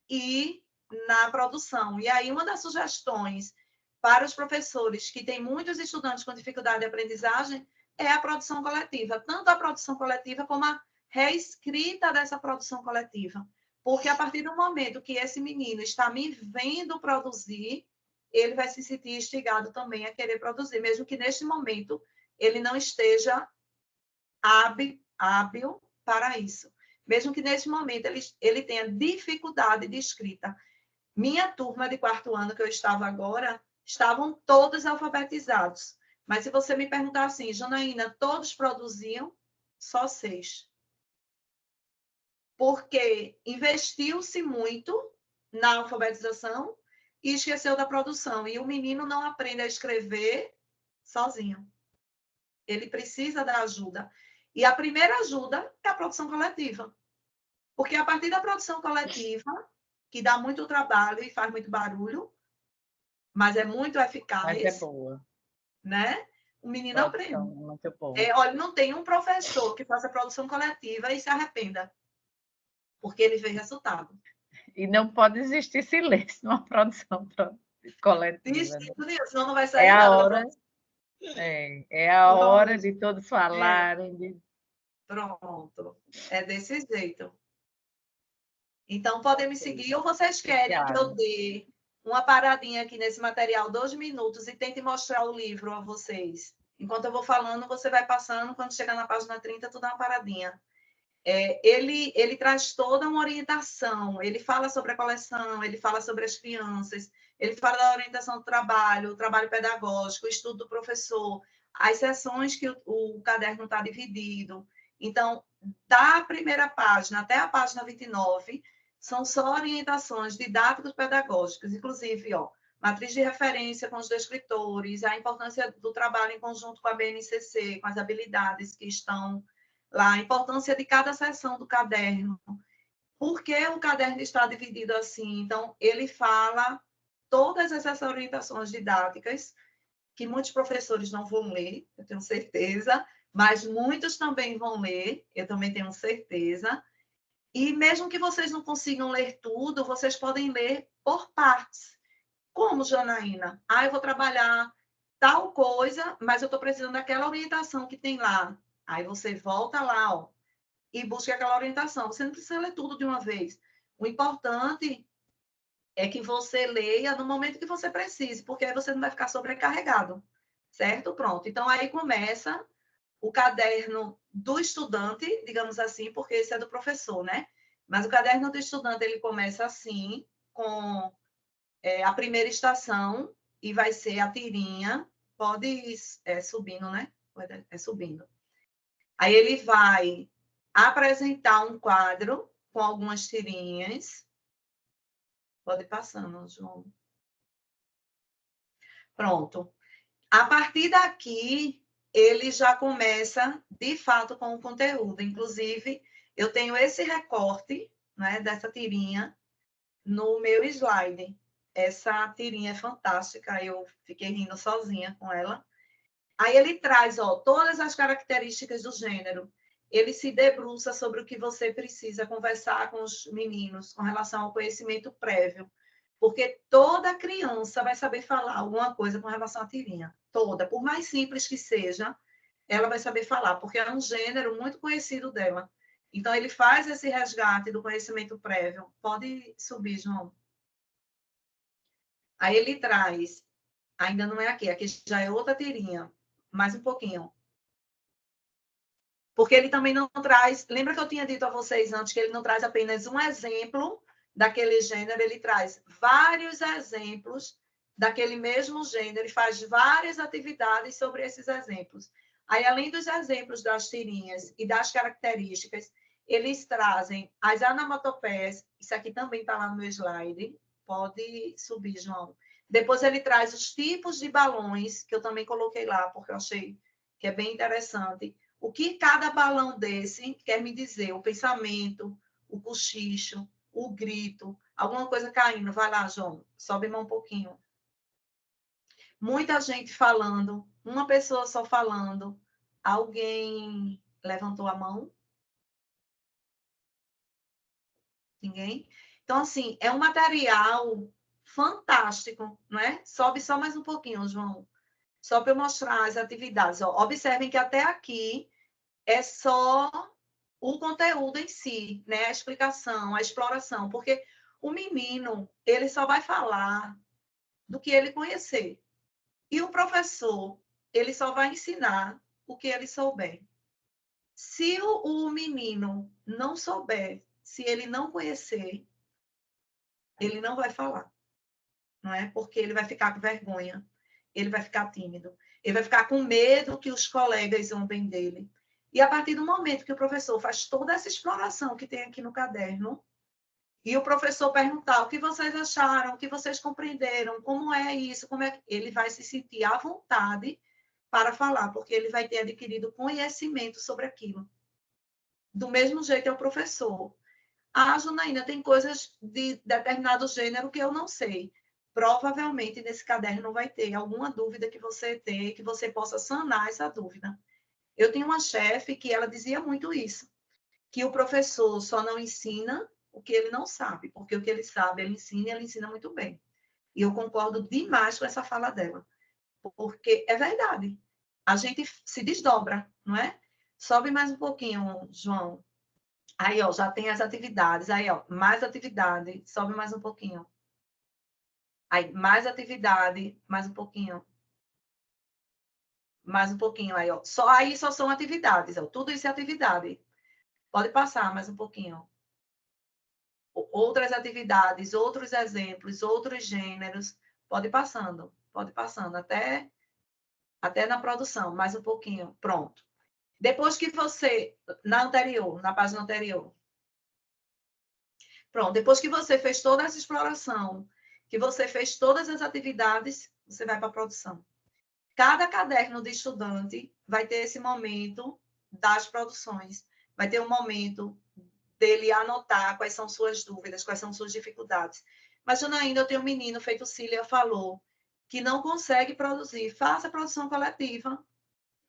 e na produção. E aí, uma das sugestões para os professores que têm muitos estudantes com dificuldade de aprendizagem é a produção coletiva, tanto a produção coletiva como a reescrita dessa produção coletiva. Porque a partir do momento que esse menino está me vendo produzir, ele vai se sentir instigado também a querer produzir, mesmo que neste momento ele não esteja hábil para isso. Mesmo que nesse momento ele tenha dificuldade de escrita. Minha turma de quarto ano, que eu estava agora, estavam todos alfabetizados. Mas se você me perguntar assim, Janaína, todos produziam? Só 6. Porque investiu-se muito na alfabetização e esqueceu da produção. E o menino não aprende a escrever sozinho. Ele precisa da ajuda. E a primeira ajuda é a produção coletiva. Porque a partir da produção coletiva, que dá muito trabalho e faz muito barulho, mas é muito eficaz. Mas é boa. Né? O menino aprende. Muito bom. Olha, não tem um professor que faça produção coletiva e se arrependa, porque ele fez resultado. E não pode existir silêncio numa produção coletiva. Senão não vai sair nada. É a hora de todos falarem. Pronto. É desse jeito. Então, podem me seguir, ou vocês querem que eu dê uma paradinha aqui nesse material, 2 minutos, e tente mostrar o livro a vocês. Enquanto eu vou falando, você vai passando, quando chegar na página 30, tu dá uma paradinha. Ele traz toda uma orientação, ele fala sobre a coleção, ele fala sobre as crianças, ele fala da orientação do trabalho, o trabalho pedagógico, o estudo do professor, as sessões que o caderno está dividido. Então, da primeira página até a página 29, são só orientações didáticas pedagógicas, inclusive, matriz de referência com os descritores, a importância do trabalho em conjunto com a BNCC, com as habilidades que estão lá, a importância de cada seção do caderno, por que o caderno está dividido assim. Então, ele fala todas essas orientações didáticas, que muitos professores não vão ler, eu tenho certeza, mas muitos também vão ler, eu também tenho certeza. E mesmo que vocês não consigam ler tudo, vocês podem ler por partes. Como, Janaína? Eu vou trabalhar tal coisa, mas eu estou precisando daquela orientação que tem lá. Aí você volta lá, e busca aquela orientação. Você não precisa ler tudo de uma vez. O importante é que você leia no momento que você precise, porque aí você não vai ficar sobrecarregado, certo? Pronto. Então, aí começa o caderno do estudante, digamos assim, porque esse é do professor, né? Mas o caderno do estudante, ele começa assim, com a primeira estação, e vai ser a tirinha, pode ir subindo, né? Subindo. Aí ele vai apresentar um quadro com algumas tirinhas. Pode ir passando, João. Pronto. A partir daqui, ele já começa, de fato, com o conteúdo. Inclusive, eu tenho esse recorte, né, dessa tirinha no meu slide. Essa tirinha é fantástica, eu fiquei rindo sozinha com ela. Aí ele traz, todas as características do gênero. Ele se debruça sobre o que você precisa conversar com os meninos com relação ao conhecimento prévio. Porque toda criança vai saber falar alguma coisa com relação à tirinha. Toda. Por mais simples que seja, ela vai saber falar, porque é um gênero muito conhecido dela. Então, ele faz esse resgate do conhecimento prévio. Pode subir, João. Aí ele traz, ainda não é aqui já é outra tirinha, mais um pouquinho. Porque ele também não traz, lembra que eu tinha dito a vocês antes que ele não traz apenas um exemplo daquele gênero, ele traz vários exemplos daquele mesmo gênero e faz várias atividades sobre esses exemplos. Aí, além dos exemplos das tirinhas e das características, eles trazem as onomatopeias, isso aqui também está lá no meu slide, pode subir, João. Depois ele traz os tipos de balões, que eu também coloquei lá, porque eu achei que é bem interessante. O que cada balão desse quer me dizer? O pensamento, o cochicho, o grito, alguma coisa caindo. Vai lá, João, sobe mais um pouquinho. Muita gente falando, uma pessoa só falando. Alguém levantou a mão? Ninguém? Então, assim, é um material fantástico, não é? Sobe só mais um pouquinho, João. Só para eu mostrar as atividades. Ó, observem que até aqui é só o conteúdo em si, né? A explicação, a exploração, porque o menino, ele só vai falar do que ele conhecer. E o professor, ele só vai ensinar o que ele souber. Se o menino não souber, se ele não conhecer, ele não vai falar, não é? Porque ele vai ficar com vergonha, ele vai ficar tímido, ele vai ficar com medo que os colegas zombem dele. E a partir do momento que o professor faz toda essa exploração que tem aqui no caderno, e o professor perguntar o que vocês acharam, o que vocês compreenderam, como é isso, como é... ele vai se sentir à vontade para falar, porque ele vai ter adquirido conhecimento sobre aquilo. Do mesmo jeito é o professor. Ah, Janaína, tem coisas de determinado gênero que eu não sei. Provavelmente nesse caderno não vai ter alguma dúvida que você tem, que você possa sanar essa dúvida. Eu tinha uma chefe que ela dizia muito isso, que o professor só não ensina o que ele não sabe, porque o que ele sabe, ele ensina muito bem. E eu concordo demais com essa fala dela, porque é verdade. A gente se desdobra, não é? Sobe mais um pouquinho, João. Aí, ó, já tem as atividades. Aí, ó, mais atividade. Sobe mais um pouquinho. Aí, mais atividade, mais um pouquinho. Mais um pouquinho aí, ó. Aí só são atividades, ó. Tudo isso é atividade. Pode passar mais um pouquinho. Outras atividades, outros exemplos, outros gêneros. Pode passando, até na produção, mais um pouquinho. Pronto. Depois que você, na página anterior. Pronto, depois que você fez toda essa exploração, que você fez todas as atividades, você vai para a produção. Cada caderno de estudante vai ter esse momento das produções, vai ter um momento dele anotar quais são suas dúvidas, quais são suas dificuldades. Mas, Janaína, eu tenho um menino, feito Cília falou, que não consegue produzir. Faça a produção coletiva.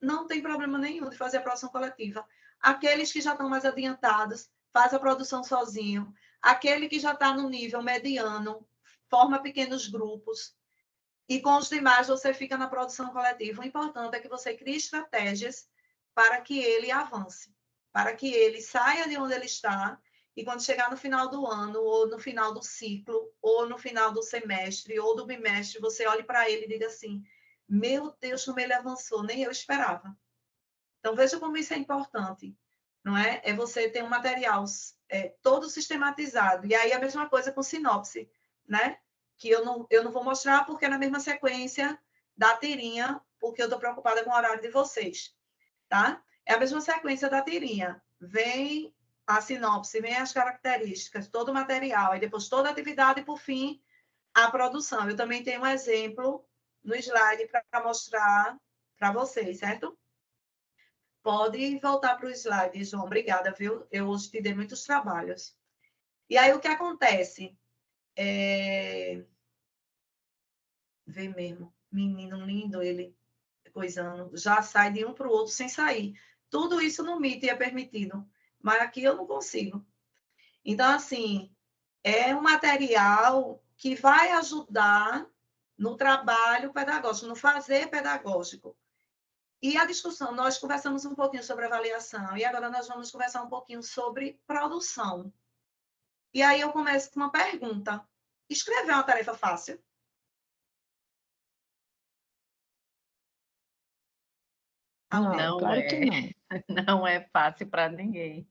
Não tem problema nenhum de fazer a produção coletiva. Aqueles que já estão mais adiantados, faz a produção sozinho. Aquele que já está no nível mediano, forma pequenos grupos. E com os demais, você fica na produção coletiva. O importante é que você crie estratégias para que ele avance, para que ele saia de onde ele está e quando chegar no final do ano, ou no final do ciclo, ou no final do semestre, ou do bimestre, você olhe para ele e diga assim, meu Deus, como ele avançou, nem eu esperava. Então, veja como isso é importante, não é? É você ter um material todo sistematizado. E aí, a mesma coisa com sinopse, né? Que eu não vou mostrar porque é na mesma sequência da tirinha, porque eu estou preocupada com o horário de vocês, tá? É a mesma sequência da tirinha. Vem a sinopse, vem as características, todo o material, aí depois toda a atividade e, por fim, a produção. Eu também tenho um exemplo no slide para mostrar para vocês, certo? Pode voltar para o slide, João. Obrigada, viu? Eu hoje te dei muitos trabalhos. E aí, o que acontece? Vê mesmo, menino lindo, ele coisando, já sai de um para o outro sem sair. Tudo isso no Meet é permitido, mas aqui eu não consigo. Então, assim, é um material que vai ajudar no trabalho pedagógico, no fazer pedagógico. E a discussão, nós conversamos um pouquinho sobre avaliação, e agora nós vamos conversar um pouquinho sobre produção. E aí eu começo com uma pergunta. Escrever é uma tarefa fácil? Não, claro que não. Não é fácil para ninguém.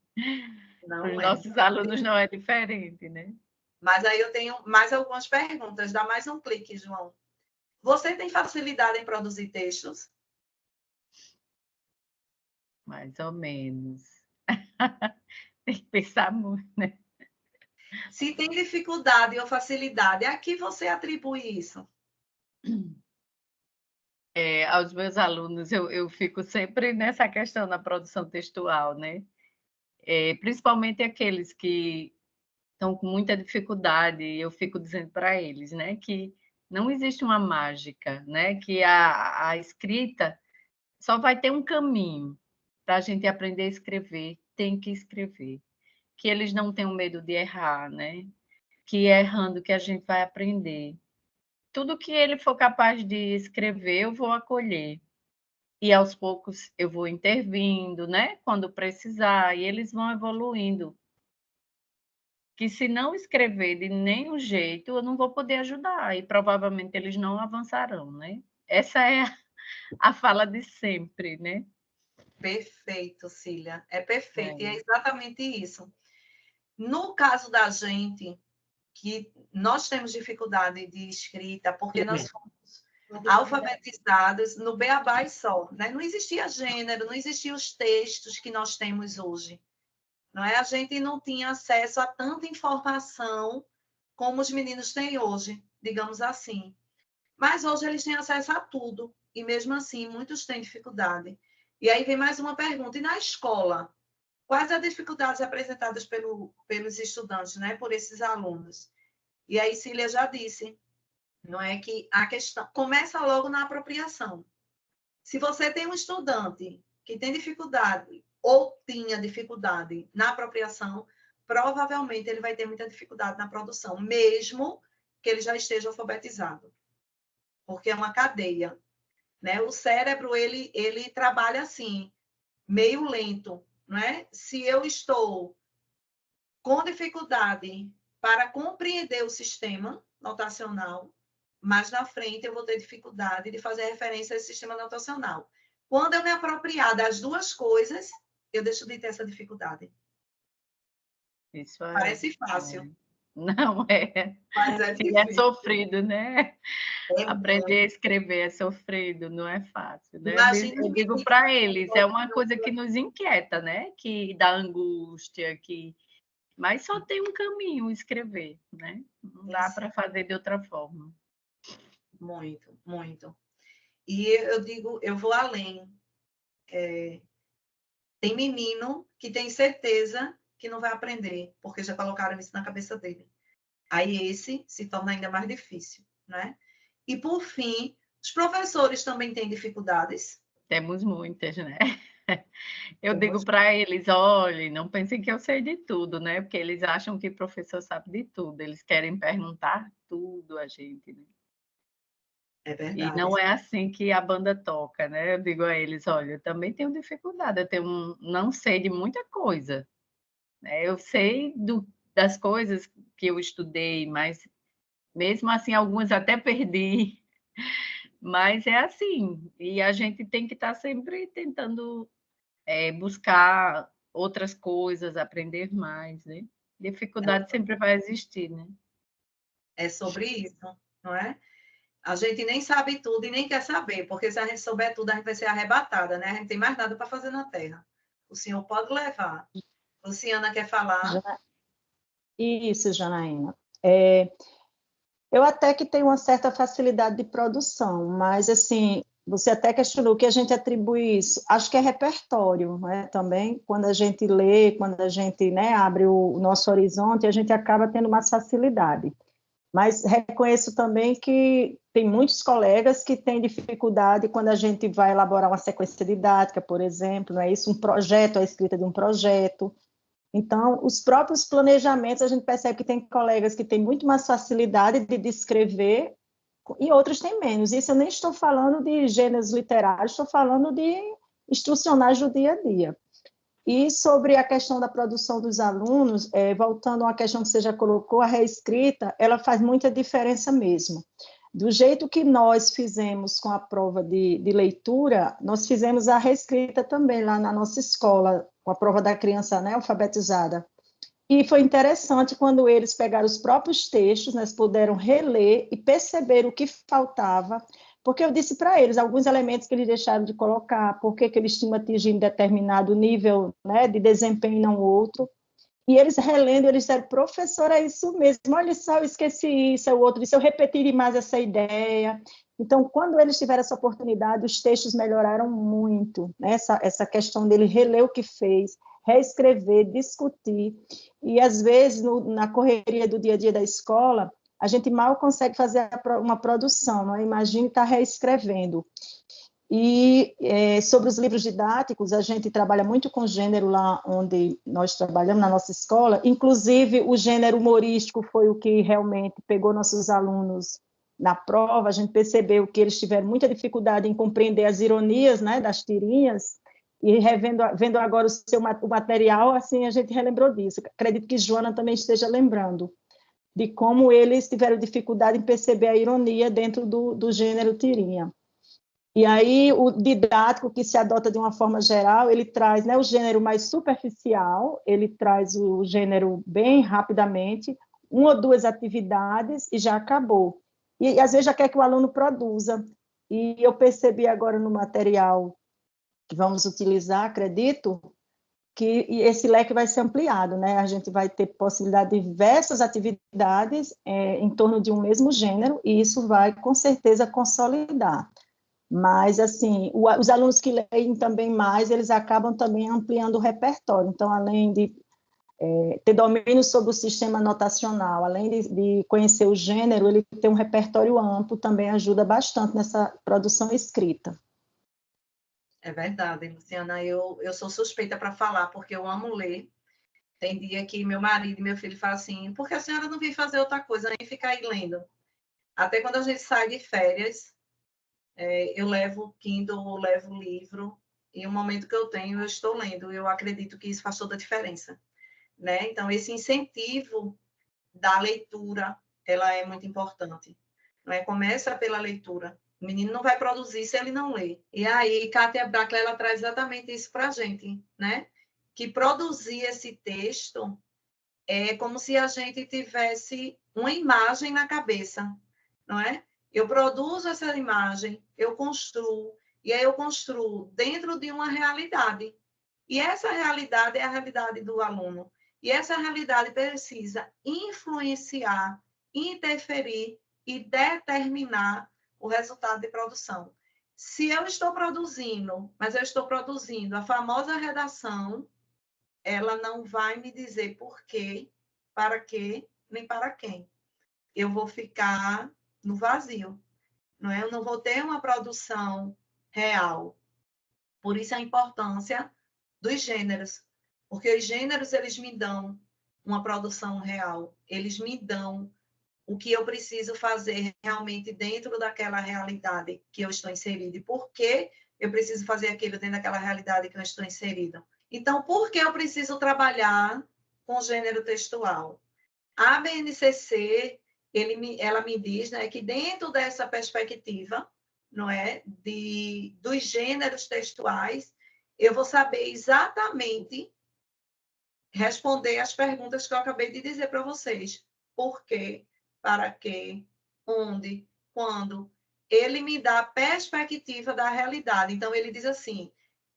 Para os Não é. nossos alunos não é diferente, né? Mas aí eu tenho mais algumas perguntas. Dá mais um clique, João. Você tem facilidade em produzir textos? Mais ou menos. Tem que pensar muito, né? Se tem dificuldade ou facilidade, a que você atribui isso? Aos meus alunos, eu fico sempre nessa questão da produção textual, né? Principalmente aqueles que estão com muita dificuldade, eu fico dizendo para eles, né, que não existe uma mágica, né, que a escrita só vai ter um caminho para a gente aprender a escrever, tem que escrever, que eles não tenham medo de errar, né, que é errando que a gente vai aprender. Tudo que ele for capaz de escrever, eu vou acolher. E aos poucos eu vou intervindo, né, quando precisar, e eles vão evoluindo. Que se não escrever de nenhum jeito, eu não vou poder ajudar, e provavelmente eles não avançarão, né? Essa é a fala de sempre, né? Perfeito, Cília. É perfeito. E é exatamente isso. No caso da gente, que nós temos dificuldade de escrita, porque nós fomos alfabetizados no beabá e só, né? Não existia gênero, não existiam os textos que nós temos hoje. Não é? A gente não tinha acesso a tanta informação como os meninos têm hoje, digamos assim. Mas hoje eles têm acesso a tudo, e mesmo assim muitos têm dificuldade. E aí vem mais uma pergunta: e na escola? Quais as dificuldades apresentadas pelos estudantes, né? Por esses alunos? E aí Cília já disse, não é, que a questão começa logo na apropriação. Se você tem um estudante que tem dificuldade ou tinha dificuldade na apropriação, provavelmente ele vai ter muita dificuldade na produção, mesmo que ele já esteja alfabetizado, porque é uma cadeia, né? O cérebro ele trabalha assim, meio lento, não é? Se eu estou com dificuldade para compreender o sistema notacional, mais na frente eu vou ter dificuldade de fazer referência a esse sistema notacional. Quando eu me apropriar das duas coisas, eu deixo de ter essa dificuldade. Isso é. Parece fácil. Não é. Mas é difícil. É sofrido, né? Aprender muito. a escrever é sofrido, não é fácil, né? Imagina Eu digo para eles, é uma coisa que nos inquieta, né? Que dá angústia, mas só tem um caminho, escrever, né? Não dá para fazer de outra forma. Muito, muito. E eu digo, eu vou além. Tem menino que tem certeza que não vai aprender, porque já colocaram isso na cabeça dele. Aí esse se torna ainda mais difícil, né? E, por fim, os professores também têm dificuldades. Temos muitas, né? Eu digo para eles, olhem, não pensem que eu sei de tudo, né? Porque eles acham que o professor sabe de tudo, eles querem perguntar tudo a gente, né? É verdade. E não é assim que a banda toca, né? Eu digo a eles, olha, eu também tenho dificuldade, não sei de muita coisa, né? Eu sei das coisas que eu estudei, mas mesmo assim algumas até perdi. Mas é assim, e a gente tem que estar sempre tentando buscar outras coisas, aprender mais, né? Dificuldade sempre vai existir, né? É sobre isso, não é? A gente nem sabe tudo e nem quer saber, porque se a gente souber tudo, a gente vai ser arrebatada, né? A gente não tem mais nada para fazer na Terra. O senhor pode levar. Luciana quer falar? Isso, Janaína. Eu até que tenho uma certa facilidade de produção, mas, assim, você até questionou o que a gente atribui isso. Acho que é repertório, né? Também, quando a gente lê, quando a gente, né, abre o nosso horizonte, a gente acaba tendo mais facilidade. Mas reconheço também que tem muitos colegas que têm dificuldade quando a gente vai elaborar uma sequência didática, por exemplo, não é isso? Um projeto, a escrita de um projeto. Então, os próprios planejamentos, a gente percebe que tem colegas que têm muito mais facilidade de descrever e outros têm menos. Isso eu nem estou falando de gêneros literários, estou falando de instrucionais do dia a dia. E sobre a questão da produção dos alunos, voltando a uma questão que você já colocou, a reescrita, ela faz muita diferença mesmo. Do jeito que nós fizemos com a prova de leitura, nós fizemos a reescrita também lá na nossa escola, com a prova da criança, né, alfabetizada. E foi interessante quando eles pegaram os próprios textos, nós puderam reler e perceber o que faltava, porque eu disse para eles alguns elementos que eles deixaram de colocar, por que eles tinham atingido determinado nível, né, de desempenho e não outro. E eles relendo, eles disseram, professor, é isso mesmo, olha só, eu esqueci isso, o outro disse, eu repetiria mais essa ideia. Então, quando eles tiveram essa oportunidade, os textos melhoraram muito, né? Essa questão dele reler o que fez, reescrever, discutir, e às vezes, na correria do dia a dia da escola, a gente mal consegue fazer uma produção, não é? Imagine estar reescrevendo. E sobre os livros didáticos, a gente trabalha muito com gênero lá onde nós trabalhamos, na nossa escola, inclusive o gênero humorístico foi o que realmente pegou nossos alunos na prova, a gente percebeu que eles tiveram muita dificuldade em compreender as ironias, né, das tirinhas, e vendo agora o material, assim, a gente relembrou disso. Acredito que Joana também esteja lembrando de como eles tiveram dificuldade em perceber a ironia dentro do gênero tirinha. E aí, o didático, que se adota de uma forma geral, ele traz, né, o gênero mais superficial, ele traz o gênero bem rapidamente, uma ou duas atividades e já acabou. E às vezes já quer que o aluno produza. E eu percebi agora no material que vamos utilizar, acredito, que esse leque vai ser ampliado, né? A gente vai ter possibilidade de diversas atividades em torno de um mesmo gênero, e isso vai, com certeza, consolidar. Mas, assim, os alunos que leem também mais, eles acabam também ampliando o repertório. Então, além de ter domínio sobre o sistema notacional, além de conhecer o gênero, ele tem um repertório amplo, também ajuda bastante nessa produção escrita. É verdade, Luciana. Eu sou suspeita para falar, porque eu amo ler. Tem dia que meu marido e meu filho falam assim, por que a senhora não vem fazer outra coisa, nem ficar aí lendo? Até quando a gente sai de férias, eu levo o Kindle, levo o livro, e o momento que eu tenho, eu estou lendo. Eu acredito que isso faz toda a diferença, né? Então, esse incentivo da leitura, ela é muito importante. Não é? Começa pela leitura. O menino não vai produzir se ele não lê. E aí, Kátia Brackler, ela traz exatamente isso para a gente, né? Que produzir esse texto é como se a gente tivesse uma imagem na cabeça, não é? Eu produzo essa imagem, eu construo, e aí eu construo dentro de uma realidade. E essa realidade é a realidade do aluno. E essa realidade precisa influenciar, interferir e determinar o resultado de produção. Se eu estou produzindo, mas eu estou produzindo a famosa redação, ela não vai me dizer por quê, para quê, nem para quem. Eu vou ficar no vazio, não é? Eu não vou ter uma produção real. Por isso a importância dos gêneros, porque os gêneros eles me dão uma produção real, eles me dão o que eu preciso fazer realmente dentro daquela realidade que eu estou inserida e por que eu preciso fazer aquilo dentro daquela realidade que eu estou inserida. Então, por que eu preciso trabalhar com gênero textual? A BNCC, ela me diz, né, que dentro dessa perspectiva, não é, dos gêneros textuais, eu vou saber exatamente responder as perguntas que eu acabei de dizer para vocês. Por quê? Para quê? Onde? Quando? Ele me dá a perspectiva da realidade. Então, ele diz assim,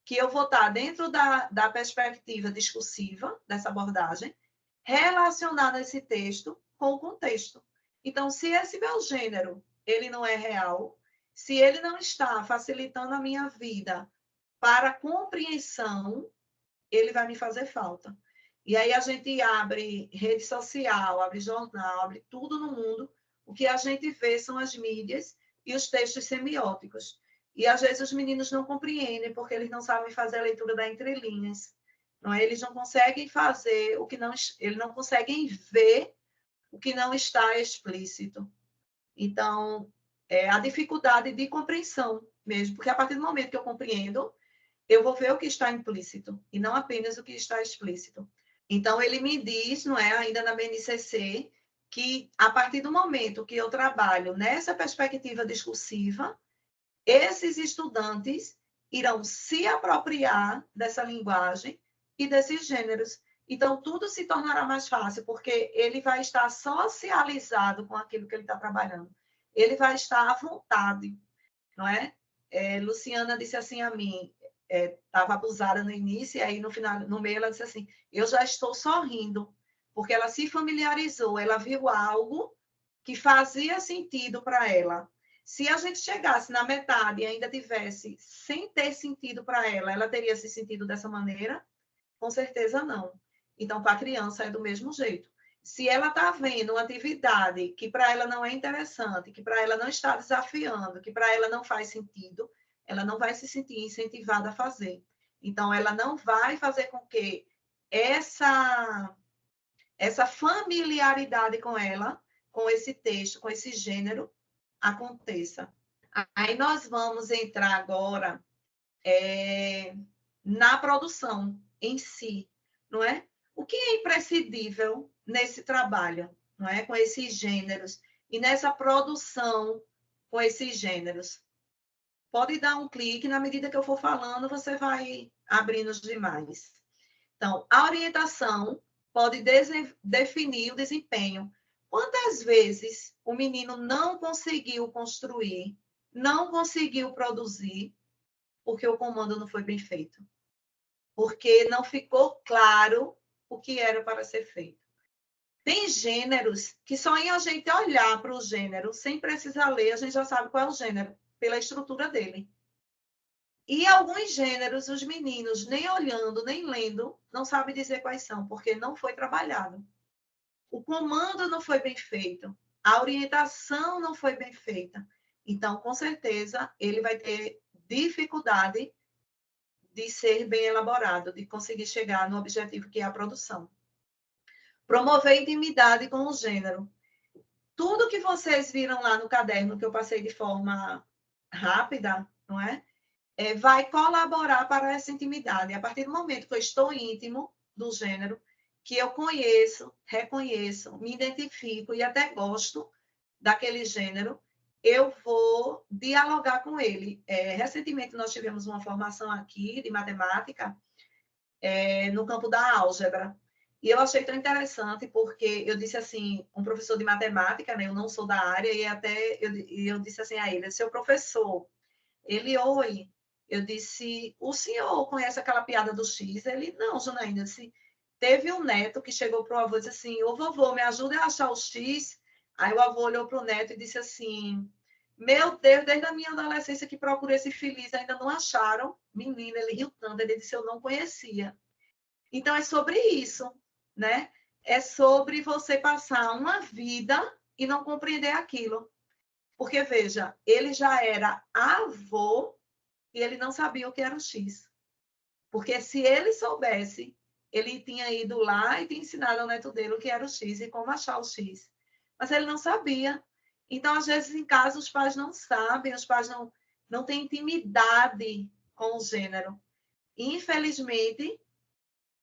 que eu vou estar dentro da perspectiva discursiva dessa abordagem, relacionada esse texto com o contexto. Então, se esse meu gênero ele não é real, se ele não está facilitando a minha vida para a compreensão, ele vai me fazer falta. E aí a gente abre rede social, abre jornal, abre tudo no mundo. O que a gente vê são as mídias e os textos semióticos. E às vezes os meninos não compreendem porque eles não sabem fazer a leitura das entrelinhas. Não é? Eles não conseguem fazer o que não, eles não conseguem ver o que não está explícito. Então, a dificuldade de compreensão mesmo, porque a partir do momento que eu compreendo, eu vou ver o que está implícito, e não apenas o que está explícito. Então, ele me diz, não é, ainda na BNCC, que a partir do momento que eu trabalho nessa perspectiva discursiva, esses estudantes irão se apropriar dessa linguagem e desses gêneros. Então, tudo se tornará mais fácil, porque ele vai estar socializado com aquilo que ele está trabalhando. Ele vai estar à vontade, não é? Luciana disse assim a mim, estava abusada no início, e aí no final, no meio ela disse assim, eu já estou sorrindo, porque ela se familiarizou, ela viu algo que fazia sentido para ela. Se a gente chegasse na metade e ainda tivesse sem ter sentido para ela, ela teria se sentido dessa maneira? Com certeza não. Então, com a criança é do mesmo jeito. Se ela está vendo uma atividade que para ela não é interessante, que para ela não está desafiando, que para ela não faz sentido, ela não vai se sentir incentivada a fazer. Então, ela não vai fazer com que essa familiaridade com ela, com esse texto, com esse gênero, aconteça. Aí nós vamos entrar agora na produção em si, não é? O que é imprescindível nesse trabalho, não é? Com esses gêneros e nessa produção com esses gêneros. Pode dar um clique, na medida que eu for falando, você vai abrindo os demais. Então, a orientação pode definir o desempenho. Quantas vezes o menino não conseguiu construir, não conseguiu produzir, porque o comando não foi bem feito? Porque não ficou claro o que era para ser feito. Tem gêneros que só em a gente olhar para o gênero, sem precisar ler, a gente já sabe qual é o gênero, pela estrutura dele. E alguns gêneros, os meninos, nem olhando, nem lendo, não sabem dizer quais são, porque não foi trabalhado. O comando não foi bem feito, a orientação não foi bem feita. Então, com certeza, ele vai ter dificuldade de ser bem elaborado, de conseguir chegar no objetivo que é a produção. Promover intimidade com o gênero. Tudo que vocês viram lá no caderno, que eu passei de forma rápida, não é? Vai colaborar para essa intimidade. A partir do momento que eu estou íntimo do gênero, que eu conheço, reconheço, me identifico e até gosto daquele gênero, eu vou dialogar com ele. Recentemente, nós tivemos uma formação aqui de matemática no campo da álgebra. E eu achei tão interessante, porque eu disse assim, um professor de matemática, né, eu não sou da área, e até eu disse assim a ele, seu professor, oi, eu disse, o senhor conhece aquela piada do X? Ele, não, Janaína, eu disse, teve um neto que chegou para o avô e disse assim, ô vovô, me ajuda a achar o X? Aí o avô olhou para o neto e disse assim, meu Deus, desde a minha adolescência que procurei esse feliz, ainda não acharam. Menina, ele riu tanto, ele disse, eu não conhecia. Então, é sobre isso, né? É sobre você passar uma vida e não compreender aquilo. Porque, veja, ele já era avô e ele não sabia o que era o X. Porque se ele soubesse, ele tinha ido lá e tinha ensinado ao neto dele o que era o X e como achar o X. Mas ele não sabia. Então, às vezes, em casa, os pais não sabem, os pais não têm intimidade com o gênero. Infelizmente,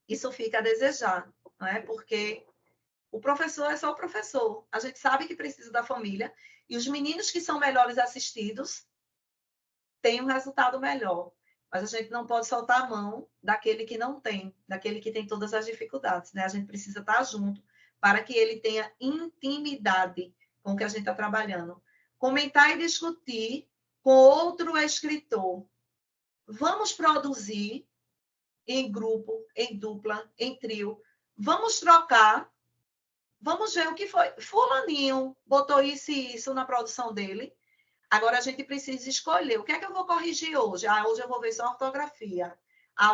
isso fica a desejar, não é? Porque o professor é só o professor. A gente sabe que precisa da família e os meninos que são melhores assistidos têm um resultado melhor. Mas a gente não pode soltar a mão daquele que não tem, daquele que tem todas as dificuldades, né? A gente precisa estar junto para que ele tenha intimidade com o que a gente está trabalhando. Comentar e discutir com outro escritor. Vamos produzir em grupo, em dupla, em trio. Vamos trocar. Vamos ver o que foi. Fulaninho botou isso e isso na produção dele. Agora a gente precisa escolher. O que é que eu vou corrigir hoje? Hoje eu vou ver só ortografia.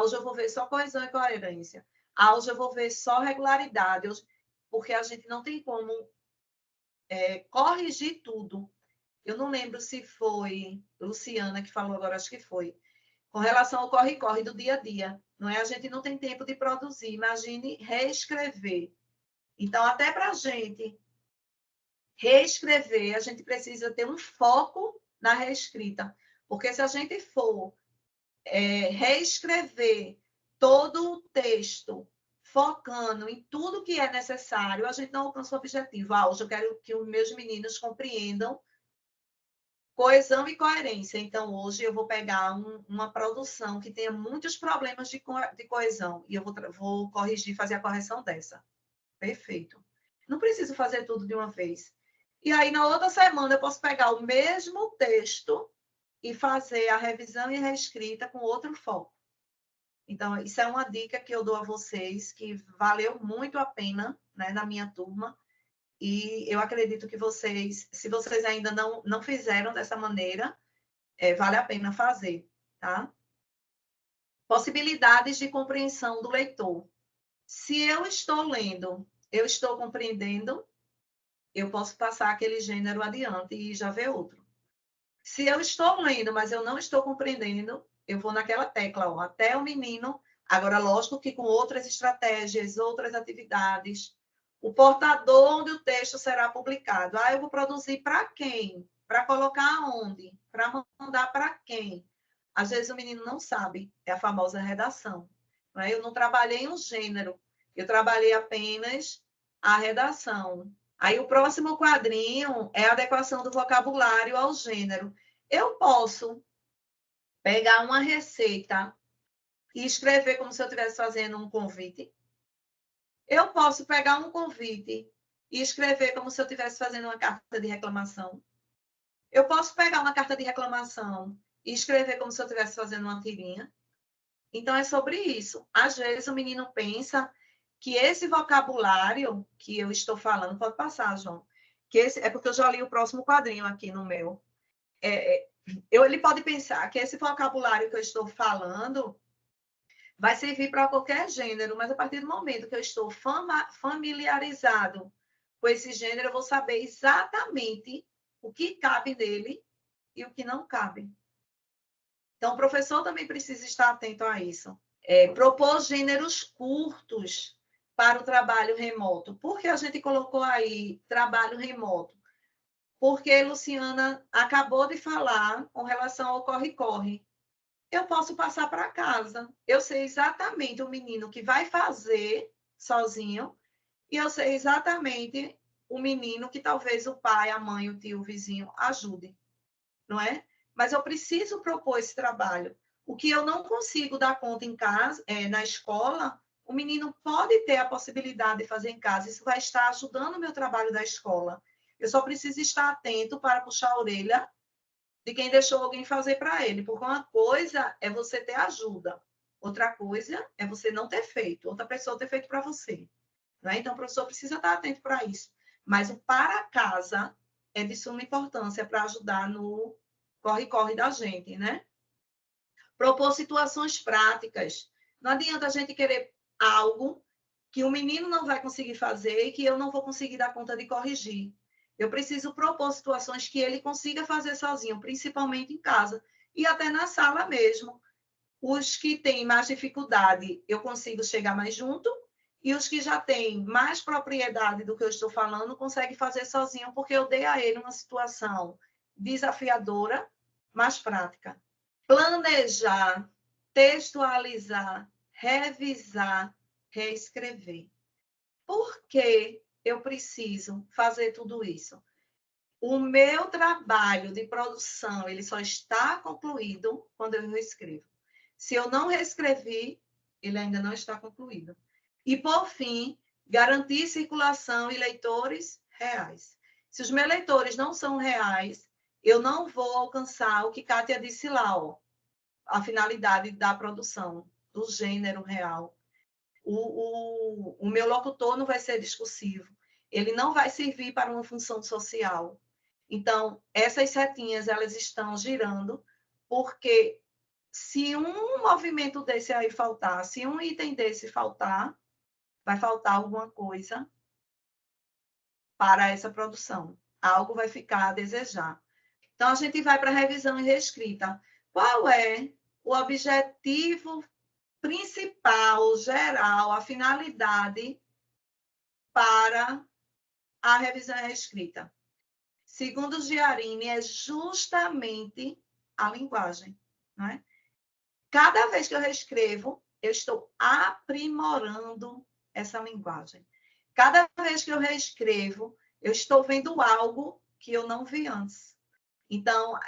Hoje eu vou ver só coesão e coerência. Hoje eu vou ver só regularidade. Porque a gente não tem como corrigir tudo. Eu não lembro se foi Luciana que falou agora, acho que foi. Com relação ao corre-corre do dia a dia. Não é? A gente não tem tempo de produzir. Imagine reescrever. Então, até para a gente reescrever, a gente precisa ter um foco na reescrita. Porque se a gente for reescrever todo o texto, focando em tudo que é necessário, a gente não alcança o objetivo. Hoje eu quero que os meus meninos compreendam coesão e coerência. Então, hoje eu vou pegar uma produção que tenha muitos problemas de coesão e eu vou corrigir, fazer a correção dessa. Perfeito. Não preciso fazer tudo de uma vez. E aí, na outra semana, eu posso pegar o mesmo texto e fazer a revisão e a reescrita com outro foco. Então, isso é uma dica que eu dou a vocês, que valeu muito a pena, né, na minha turma. E eu acredito que vocês, se vocês ainda não fizeram dessa maneira, vale a pena fazer, tá? Possibilidades de compreensão do leitor. Se eu estou lendo, eu estou compreendendo, eu posso passar aquele gênero adiante e já ver outro. Se eu estou lendo, mas eu não estou compreendendo, eu vou naquela tecla, ó, até o menino. Agora, lógico que com outras estratégias, outras atividades. O portador onde o texto será publicado. Eu vou produzir para quem? Para colocar onde? Para mandar para quem? Às vezes o menino não sabe. É a famosa redação. Né? Eu não trabalhei um gênero. Eu trabalhei apenas a redação. Aí o próximo quadrinho é a adequação do vocabulário ao gênero. Eu posso pegar uma receita e escrever como se eu estivesse fazendo um convite. Eu posso pegar um convite e escrever como se eu estivesse fazendo uma carta de reclamação. Eu posso pegar uma carta de reclamação e escrever como se eu estivesse fazendo uma tirinha. Então, é sobre isso. Às vezes, o menino pensa que esse vocabulário que eu estou falando, pode passar, João, que é porque eu já li o próximo quadrinho aqui no meu. Ele pode pensar que esse vocabulário que eu estou falando vai servir para qualquer gênero, mas a partir do momento que eu estou familiarizado com esse gênero, eu vou saber exatamente o que cabe nele e o que não cabe. Então, o professor também precisa estar atento a isso. Propor gêneros curtos para o trabalho remoto. Por que a gente colocou aí trabalho remoto? Porque Luciana acabou de falar com relação ao corre-corre. Eu posso passar para casa. Eu sei exatamente o menino que vai fazer sozinho e eu sei exatamente o menino que talvez o pai, a mãe, o tio, o vizinho ajude, não é? Mas eu preciso propor esse trabalho. O que eu não consigo dar conta em casa, na escola, o menino pode ter a possibilidade de fazer em casa. Isso vai estar ajudando o meu trabalho da escola. Eu só preciso estar atento para puxar a orelha de quem deixou alguém fazer para ele. Porque uma coisa é você ter ajuda. Outra coisa é você não ter feito. Outra pessoa ter feito para você. Né? Então, o professor precisa estar atento para isso. Mas o para casa é de suma importância para ajudar no corre-corre da gente, né? Propor situações práticas. Não adianta a gente querer algo que o menino não vai conseguir fazer e que eu não vou conseguir dar conta de corrigir. Eu preciso propor situações que ele consiga fazer sozinho, principalmente em casa e até na sala mesmo. Os que têm mais dificuldade, eu consigo chegar mais junto, e os que já têm mais propriedade do que eu estou falando, conseguem fazer sozinho, porque eu dei a ele uma situação desafiadora, mas prática. Planejar, textualizar, revisar, reescrever. Por que eu preciso fazer tudo isso? O meu trabalho de produção, ele só está concluído quando eu reescrevo. Se eu não reescrevi, ele ainda não está concluído. E, por fim, garantir circulação e leitores reais. Se os meus leitores não são reais, eu não vou alcançar o que Kátia disse lá, ó, a finalidade da produção, do gênero real. O meu locutor não vai ser discursivo, ele não vai servir para uma função social. Então, essas setinhas, elas estão girando, porque se um movimento desse aí faltar, se um item desse faltar, vai faltar alguma coisa para essa produção. Algo vai ficar a desejar. Então, a gente vai para a revisão e reescrita. Qual é o objetivo principal, geral, a finalidade para a revisão e reescrita? segundo Giarini, é justamente a linguagem, não é? Cada vez que eu reescrevo, eu estou aprimorando essa linguagem. Cada vez que eu reescrevo, eu estou vendo algo que eu não vi antes. Então,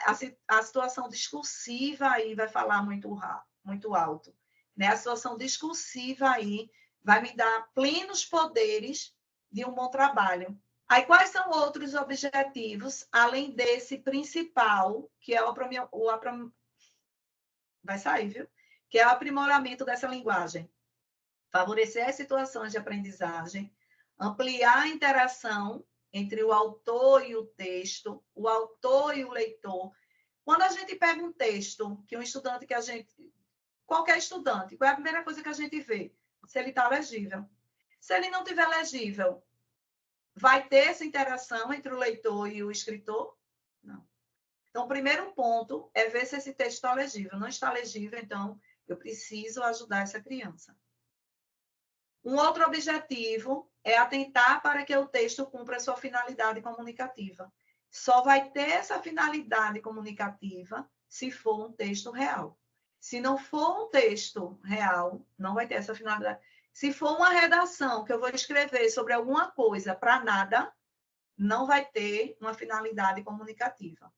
a situação discursiva aí vai falar muito alto. Né? A situação discursiva aí vai me dar plenos poderes de um bom trabalho. Aí, quais são outros objetivos, além desse principal, que é vai sair, viu? Que é o aprimoramento dessa linguagem. Favorecer as situações de aprendizagem, ampliar a interação entre o autor e o texto, o autor e o leitor. Quando a gente pega um texto que um estudante qualquer estudante, qual é a primeira coisa que a gente vê? Se ele está legível. Se ele não estiver legível, vai ter essa interação entre o leitor e o escritor? Não. Então, o primeiro ponto é ver se esse texto está legível. Não está legível, então, eu preciso ajudar essa criança. Um outro objetivo é atentar para que o texto cumpra a sua finalidade comunicativa. Só vai ter essa finalidade comunicativa se for um texto real. Se não for um texto real, não vai ter essa finalidade. Se for uma redação que eu vou escrever sobre alguma coisa para nada, não vai ter uma finalidade comunicativa.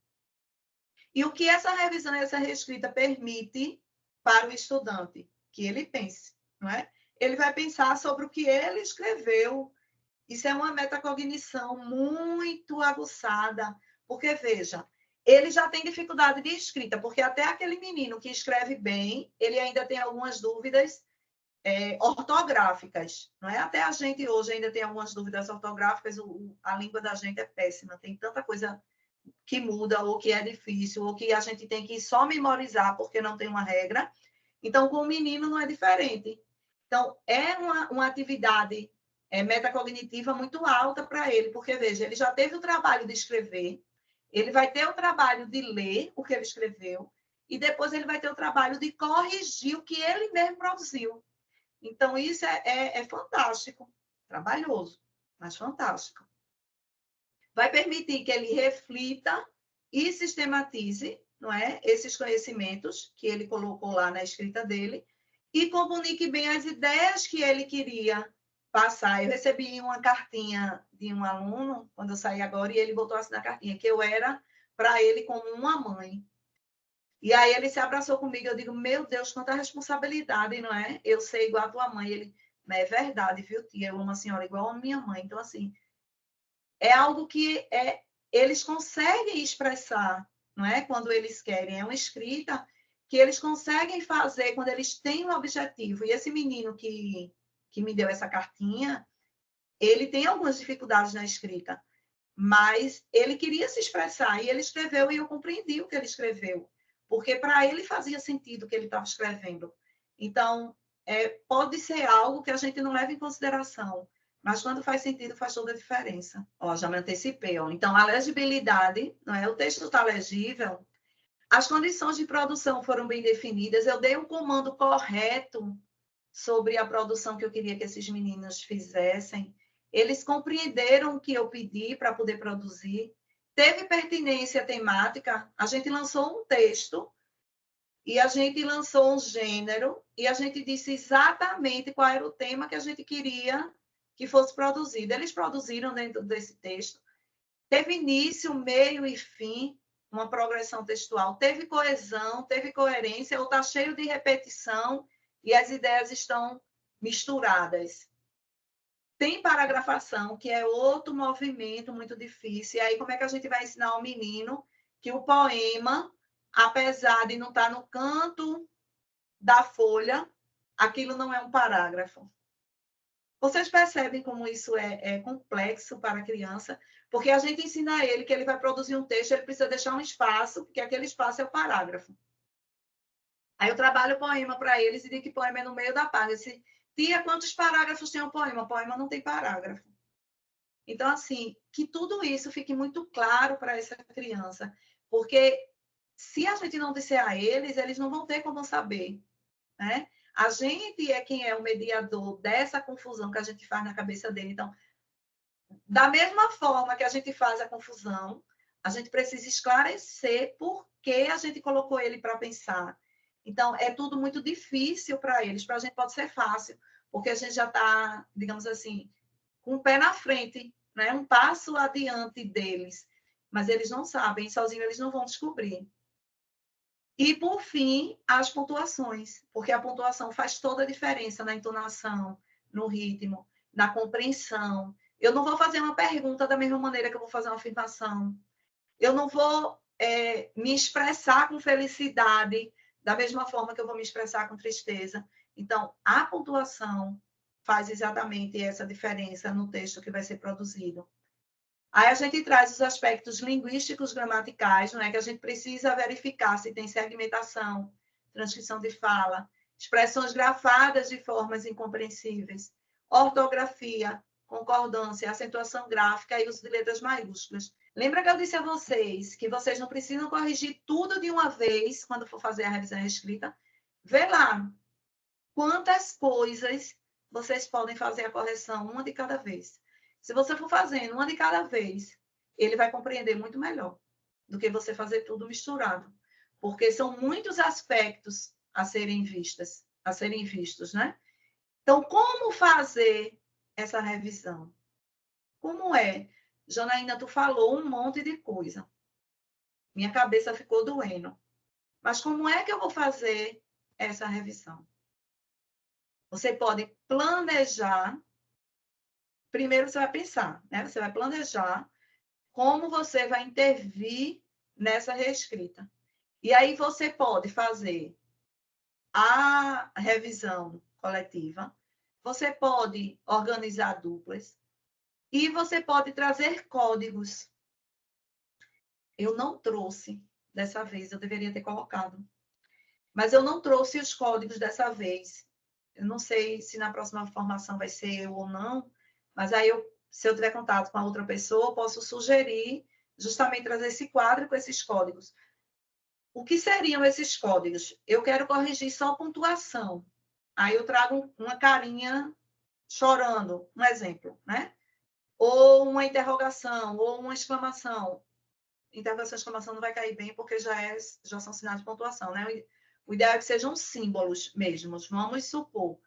E o que essa revisão e essa reescrita permite para o estudante? Que ele pense, não é? Ele vai pensar sobre o que ele escreveu. Isso é uma metacognição muito aguçada, porque, veja, ele já tem dificuldade de escrita, porque até aquele menino que escreve bem, ele ainda tem algumas dúvidas ortográficas, não é? Até a gente hoje ainda tem algumas dúvidas ortográficas, a língua da gente é péssima, tem tanta coisa que muda, ou que é difícil, ou que a gente tem que só memorizar porque não tem uma regra. Então, com o menino não é diferente. Então, é uma atividade metacognitiva muito alta para ele, porque, veja, ele já teve o trabalho de escrever, ele vai ter o trabalho de ler o que ele escreveu, e depois ele vai ter o trabalho de corrigir o que ele mesmo produziu. Então, isso é fantástico, trabalhoso, mas fantástico. Vai permitir que ele reflita e sistematize, não é, esses conhecimentos que ele colocou lá na escrita dele, e comunique bem as ideias que ele queria passar. Eu recebi uma cartinha de um aluno, quando eu saí agora, e ele botou assim na cartinha, que eu era para ele como uma mãe. E aí ele se abraçou comigo, eu digo, meu Deus, quanta responsabilidade, não é? Eu sei igual a tua mãe. Ele, é verdade, viu, tia? Eu amo a senhora igual a minha mãe. Então, assim, é algo que eles conseguem expressar, não é? Quando eles querem. É uma escrita que eles conseguem fazer quando eles têm um objetivo. E esse menino que me deu essa cartinha, ele tem algumas dificuldades na escrita, mas ele queria se expressar e ele escreveu e eu compreendi o que ele escreveu, porque para ele fazia sentido o que ele estava escrevendo. Então, pode ser algo que a gente não leva em consideração, mas quando faz sentido, faz toda a diferença. Ó, já me antecipei. Ó. Então, a legibilidade, não é? O texto está legível, as condições de produção foram bem definidas, eu dei um comando correto sobre a produção que eu queria que esses meninos fizessem, eles compreenderam o que eu pedi para poder produzir, teve pertinência temática, a gente lançou um texto e a gente lançou um gênero e a gente disse exatamente qual era o tema que a gente queria que fosse produzido. Eles produziram dentro desse texto. Teve início, meio e fim, uma progressão textual. Teve coesão, teve coerência, ou está cheio de repetição e as ideias estão misturadas. Tem paragrafação, que é outro movimento muito difícil. E aí, como é que a gente vai ensinar ao menino que o poema, apesar de não estar no canto da folha, aquilo não é um parágrafo? Vocês percebem como isso é complexo para a criança? Porque a gente ensina a ele que ele vai produzir um texto, ele precisa deixar um espaço, porque aquele espaço é o parágrafo. Aí eu trabalho o poema para eles e digo que poema é no meio da página. Se, tia, quantos parágrafos tem o poema? O poema não tem parágrafo. Então, assim, que tudo isso fique muito claro para essa criança. Porque se a gente não disser a eles, eles não vão ter como saber, né? A gente é quem é o mediador dessa confusão que a gente faz na cabeça dele. Então, da mesma forma que a gente faz a confusão, a gente precisa esclarecer por que a gente colocou ele para pensar. Então, é tudo muito difícil para eles. Para a gente pode ser fácil, porque a gente já está, digamos assim, com o pé na frente, né? Um passo adiante deles. Mas eles não sabem, sozinhos eles não vão descobrir. E, por fim, as pontuações, porque a pontuação faz toda a diferença na entonação, no ritmo, na compreensão. Eu não vou fazer uma pergunta da mesma maneira que eu vou fazer uma afirmação. Eu não vou me expressar com felicidade da mesma forma que eu vou me expressar com tristeza. Então, a pontuação faz exatamente essa diferença no texto que vai ser produzido. Aí a gente traz os aspectos linguísticos gramaticais, não é? Que a gente precisa verificar se tem segmentação, transcrição de fala, expressões grafadas de formas incompreensíveis, ortografia, concordância, acentuação gráfica e uso de letras maiúsculas. Lembra que eu disse a vocês que vocês não precisam corrigir tudo de uma vez quando for fazer a revisão escrita? Vê lá quantas coisas vocês podem fazer a correção, uma de cada vez. Se você for fazendo uma de cada vez, ele vai compreender muito melhor do que você fazer tudo misturado. Porque são muitos aspectos a serem vistos, né? Então, como fazer essa revisão? Como é? Janaína, tu falou um monte de coisa. Minha cabeça ficou doendo. Mas como é que eu vou fazer essa revisão? Você pode planejar. Primeiro você vai pensar, né? Você vai planejar como você vai intervir nessa reescrita. E aí você pode fazer a revisão coletiva, você pode organizar duplas e você pode trazer códigos. Eu não trouxe dessa vez, eu deveria ter colocado. Mas eu não trouxe os códigos dessa vez. Eu não sei se na próxima formação vai ser eu ou não, mas aí, se eu tiver contato com a outra pessoa, eu posso sugerir justamente trazer esse quadro com esses códigos. O que seriam esses códigos? Eu quero corrigir só pontuação. Aí eu trago uma carinha chorando, um exemplo, né? Ou uma interrogação, ou uma exclamação. Interrogação e exclamação não vai cair bem, porque já são sinais de pontuação, né? O ideal é que sejam símbolos mesmos. Vamos supor,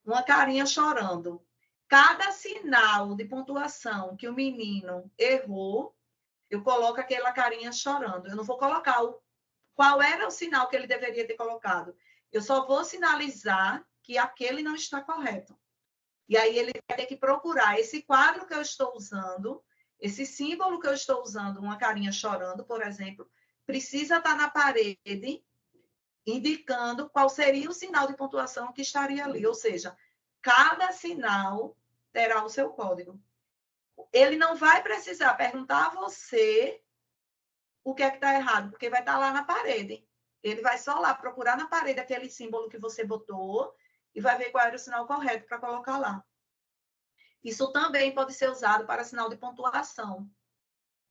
uma carinha chorando. Cada sinal de pontuação que o menino errou, eu coloco aquela carinha chorando. Eu não vou colocar qual era o sinal que ele deveria ter colocado. Eu só vou sinalizar que aquele não está correto. E aí ele vai ter que procurar esse quadro que eu estou usando, esse símbolo que eu estou usando, uma carinha chorando, por exemplo, precisa estar na parede, indicando qual seria o sinal de pontuação que estaria ali. Ou seja, cada sinal terá o seu código. Ele não vai precisar perguntar a você o que é que está errado, porque vai estar lá na parede. Ele vai só lá procurar na parede aquele símbolo que você botou e vai ver qual era o sinal correto para colocar lá. Isso também pode ser usado para sinal de pontuação,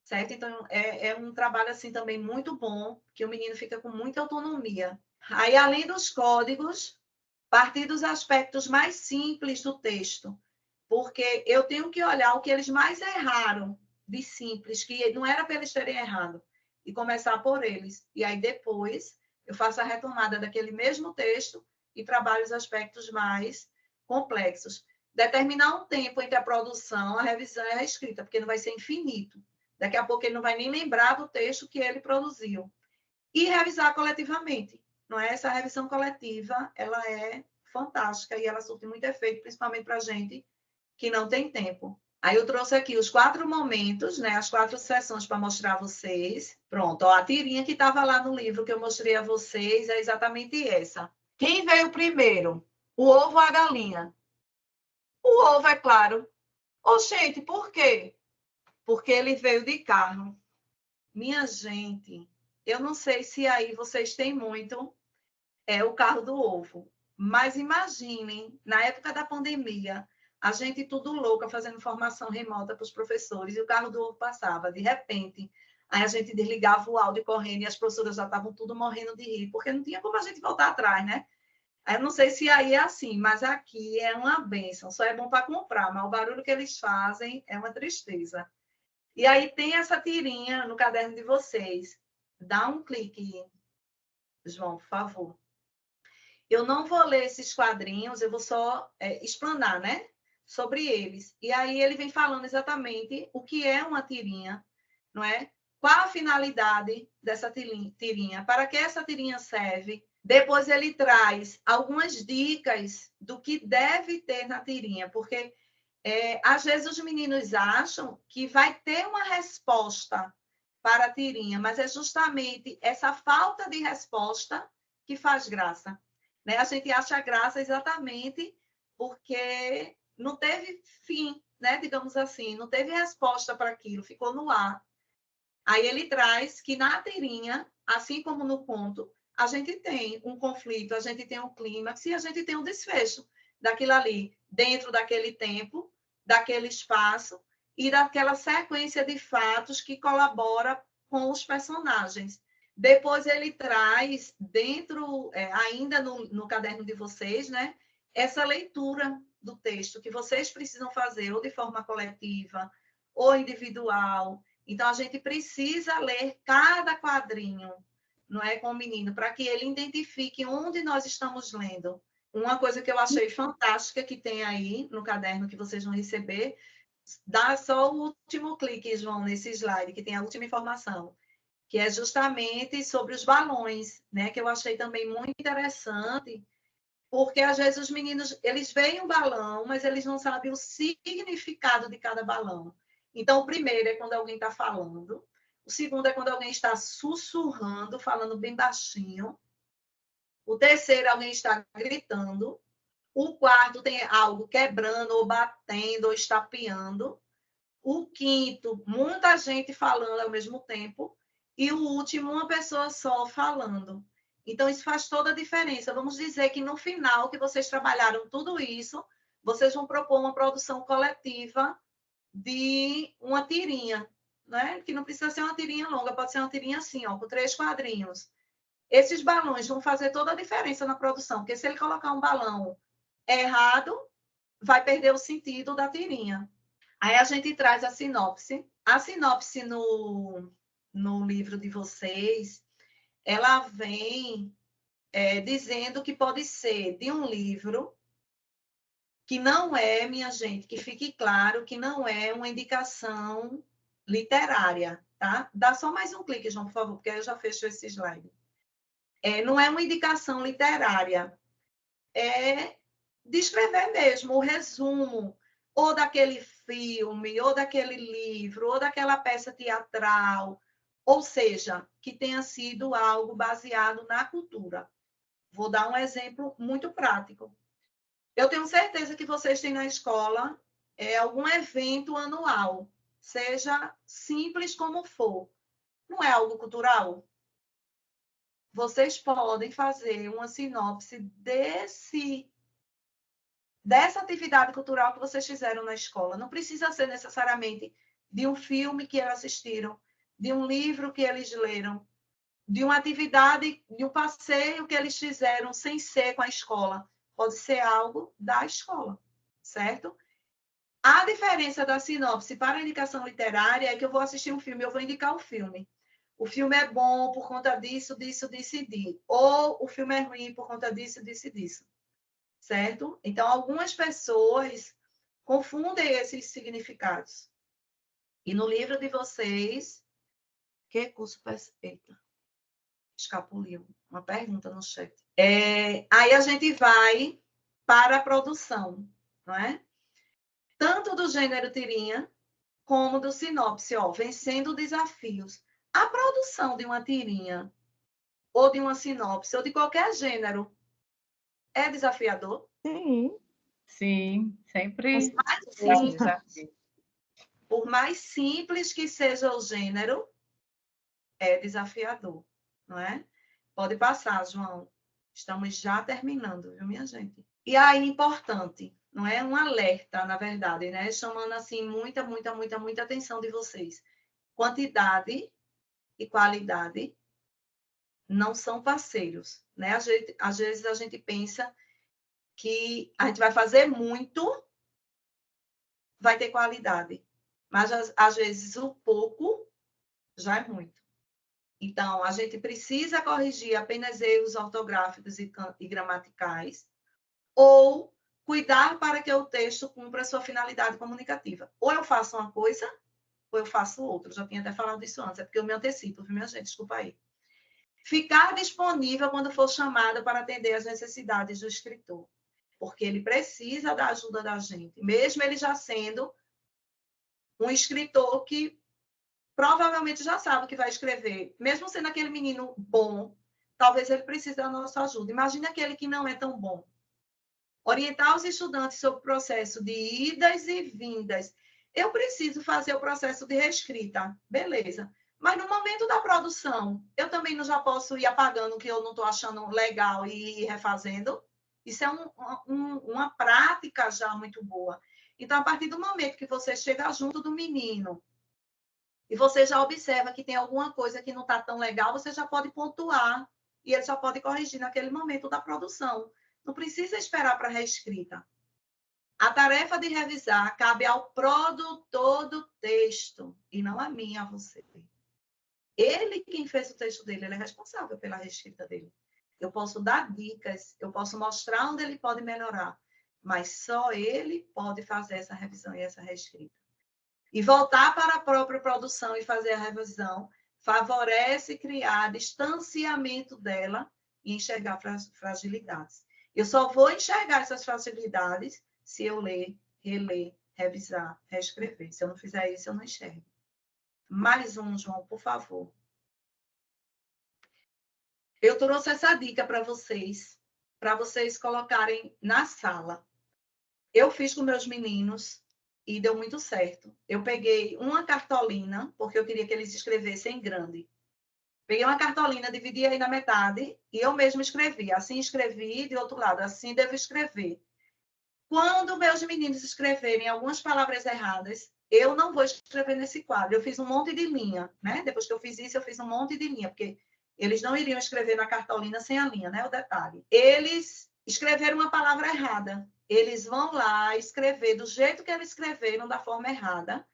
certo? Então, é um trabalho assim também muito bom, que o menino fica com muita autonomia. Aí, além dos códigos, partir dos aspectos mais simples do texto, porque eu tenho que olhar o que eles mais erraram de simples, que não era para eles terem errado, e começar por eles. E aí, depois, eu faço a retomada daquele mesmo texto e trabalho os aspectos mais complexos. Determinar um tempo entre a produção, a revisão e a escrita, porque não vai ser infinito. Daqui a pouco ele não vai nem lembrar do texto que ele produziu. E revisar coletivamente. Não é? Essa revisão coletiva, ela é fantástica e ela surte muito efeito, principalmente para a gente que não tem tempo. Aí eu trouxe aqui os 4 momentos, né? As 4 sessões para mostrar a vocês. Pronto, ó, a tirinha que estava lá no livro que eu mostrei a vocês é exatamente essa. Quem veio primeiro? O ovo ou a galinha? O ovo, é claro. Ô, gente, por quê? Porque ele veio de carro. Minha gente, eu não sei se aí vocês têm muito o carro do ovo, mas imaginem, na época da pandemia, a gente tudo louca fazendo formação remota para os professores e o carro do ovo passava, de repente. Aí a gente desligava o áudio correndo e as professoras já estavam tudo morrendo de rir, porque não tinha como a gente voltar atrás, né? Eu não sei se aí é assim, mas aqui é uma bênção. Só é bom para comprar, mas o barulho que eles fazem é uma tristeza. E aí tem essa tirinha no caderno de vocês. Dá um clique, João, por favor. Eu não vou ler esses quadrinhos, eu vou só explanar, né? Sobre eles. E aí ele vem falando exatamente o que é uma tirinha, não é? Qual a finalidade dessa tirinha? Para que essa tirinha serve? Depois ele traz algumas dicas do que deve ter na tirinha, porque às vezes os meninos acham que vai ter uma resposta para a tirinha, mas é justamente essa falta de resposta que faz graça. Né? A gente acha graça exatamente porque não teve fim, né? Digamos assim, não teve resposta para aquilo, ficou no ar. Aí ele traz que na tirinha, assim como no conto, a gente tem um conflito, a gente tem um clímax e a gente tem um desfecho daquilo ali, dentro daquele tempo, daquele espaço e daquela sequência de fatos que colabora com os personagens. Depois ele traz, dentro, ainda no caderno de vocês, né, essa leitura do texto que vocês precisam fazer ou de forma coletiva ou individual. Então, a gente precisa ler cada quadrinho, não é, com o menino, para que ele identifique onde nós estamos lendo. Uma coisa que eu achei fantástica que tem aí no caderno que vocês vão receber, dá só o último clique, João, nesse slide, que tem a última informação, que é justamente sobre os balões, né? Que eu achei também muito interessante, porque às vezes os meninos, eles veem um balão, mas eles não sabem o significado de cada balão. Então, o primeiro é quando alguém está falando, o segundo é quando alguém está sussurrando, falando bem baixinho, o terceiro é alguém está gritando, o quarto tem algo quebrando, ou batendo, ou estapeando, o quinto, muita gente falando ao mesmo tempo, e o último, uma pessoa só falando. Então, isso faz toda a diferença. Vamos dizer que no final que vocês trabalharam tudo isso, vocês vão propor uma produção coletiva de uma tirinha, né? Que não precisa ser uma tirinha longa, pode ser uma tirinha assim, ó, com 3 quadrinhos. Esses balões vão fazer toda a diferença na produção, porque se ele colocar um balão errado, vai perder o sentido da tirinha. Aí a gente traz a sinopse. A sinopse no livro de vocês, ela vem dizendo que pode ser de um livro que não é, minha gente, que fique claro que não é uma indicação literária, tá? Dá só mais um clique, João, por favor, porque aí eu já fecho esse slide. Não é uma indicação literária, é descrever mesmo o resumo, ou daquele filme, ou daquele livro, ou daquela peça teatral, ou seja, que tenha sido algo baseado na cultura. Vou dar um exemplo muito prático. Eu tenho certeza que vocês têm na escola algum evento anual, seja simples como for. Não é algo cultural? Vocês podem fazer uma sinopse dessa atividade cultural que vocês fizeram na escola. Não precisa ser necessariamente de um filme que eles assistiram, de um livro que eles leram, de uma atividade, de um passeio que eles fizeram sem ser com a escola. Pode ser algo da escola, certo? A diferença da sinopse para a indicação literária é que eu vou assistir um filme, eu vou indicar o filme. O filme é bom por conta disso, disso, disso e disso. Ou o filme é ruim por conta disso, disso e disso. Certo? Então, algumas pessoas confundem esses significados. E no livro de vocês, que curso... Eita, escapuliu uma pergunta no chat. Aí a gente vai para a produção, não é? Tanto do gênero tirinha, como do sinopse, ó, vencendo desafios. A produção de uma tirinha, ou de uma sinopse, ou de qualquer gênero, é desafiador? Sim. Sim, sempre. Sim. Por mais simples que seja o gênero, é desafiador, não é? Pode passar, João. Estamos já terminando, viu, minha gente? E aí, importante, não é? Um alerta, na verdade, né? Chamando, assim, muita, muita, muita, muita atenção de vocês. Quantidade e qualidade não são parceiros, né? Às vezes a gente pensa que a gente vai fazer muito, vai ter qualidade. mas às vezes o pouco já é muito. Então, a gente precisa corrigir apenas erros ortográficos e gramaticais, ou cuidar para que o texto cumpra a sua finalidade comunicativa. Ou eu faço uma coisa, ou eu faço outra. Eu já tinha até falado isso antes, é porque eu me antecipo, viu, minha gente? Desculpa aí. Ficar disponível quando for chamada para atender às necessidades do escritor, porque ele precisa da ajuda da gente, mesmo ele já sendo um escritor que provavelmente já sabe o que vai escrever. Mesmo sendo aquele menino bom, talvez ele precise da nossa ajuda. Imagine aquele que não é tão bom. Orientar os estudantes sobre o processo de idas e vindas. Eu preciso fazer o processo de reescrita, beleza. Mas no momento da produção, eu também não já posso ir apagando o que eu não estou achando legal e ir refazendo. Isso é uma prática já muito boa. Então, a partir do momento que você chega junto do menino e você já observa que tem alguma coisa que não está tão legal, você já pode pontuar e ele já pode corrigir naquele momento da produção. Não precisa esperar para a reescrita. A tarefa de revisar cabe ao produtor do texto e não a mim, a você. Ele, quem fez o texto dele, ele é responsável pela reescrita dele. Eu posso dar dicas, eu posso mostrar onde ele pode melhorar, mas só ele pode fazer essa revisão e essa reescrita. E voltar para a própria produção e fazer a revisão favorece criar distanciamento dela e enxergar fragilidades. Eu só vou enxergar essas fragilidades se eu ler, reler, revisar, reescrever. Se eu não fizer isso, eu não enxergo. Mais um, João, por favor. Eu trouxe essa dica para vocês colocarem na sala. Eu fiz com meus meninos e deu muito certo. Eu peguei uma cartolina, porque eu queria que eles escrevessem grande. Peguei uma cartolina, dividi aí na metade e eu mesma escrevi. Assim escrevi, de outro lado, assim devo escrever. Quando meus meninos escreverem algumas palavras erradas, eu não vou escrever nesse quadro. Eu fiz um monte de linha, né? Depois que eu fiz isso, eu fiz um monte de linha, porque eles não iriam escrever na cartolina sem a linha, né? O detalhe. Eles escreveram uma palavra errada. Eles vão lá escrever do jeito que eles escreveram, da forma errada.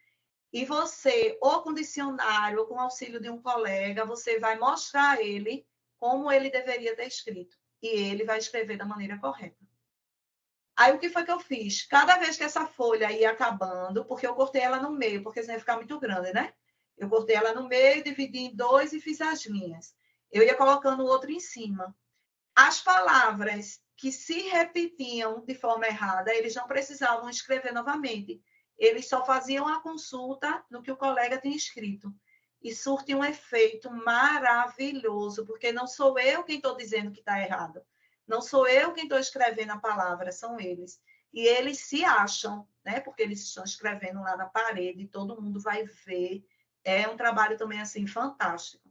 E você, ou com dicionário, ou com auxílio de um colega, você vai mostrar a ele como ele deveria ter escrito. E ele vai escrever da maneira correta. Aí, o que foi que eu fiz? Cada vez que essa folha ia acabando, porque eu cortei ela no meio, porque senão ia ficar muito grande, né? Eu cortei ela no meio, dividi em 2 e fiz as linhas. Eu ia colocando o outro em cima. As palavras que se repetiam de forma errada, eles não precisavam escrever novamente. Eles só faziam a consulta no que o colega tinha escrito. E surte um efeito maravilhoso, porque não sou eu quem estou dizendo que está errado. Não sou eu quem estou escrevendo a palavra, são eles. E eles se acham, né? Porque eles estão escrevendo lá na parede, todo mundo vai ver. É um trabalho também, assim, fantástico.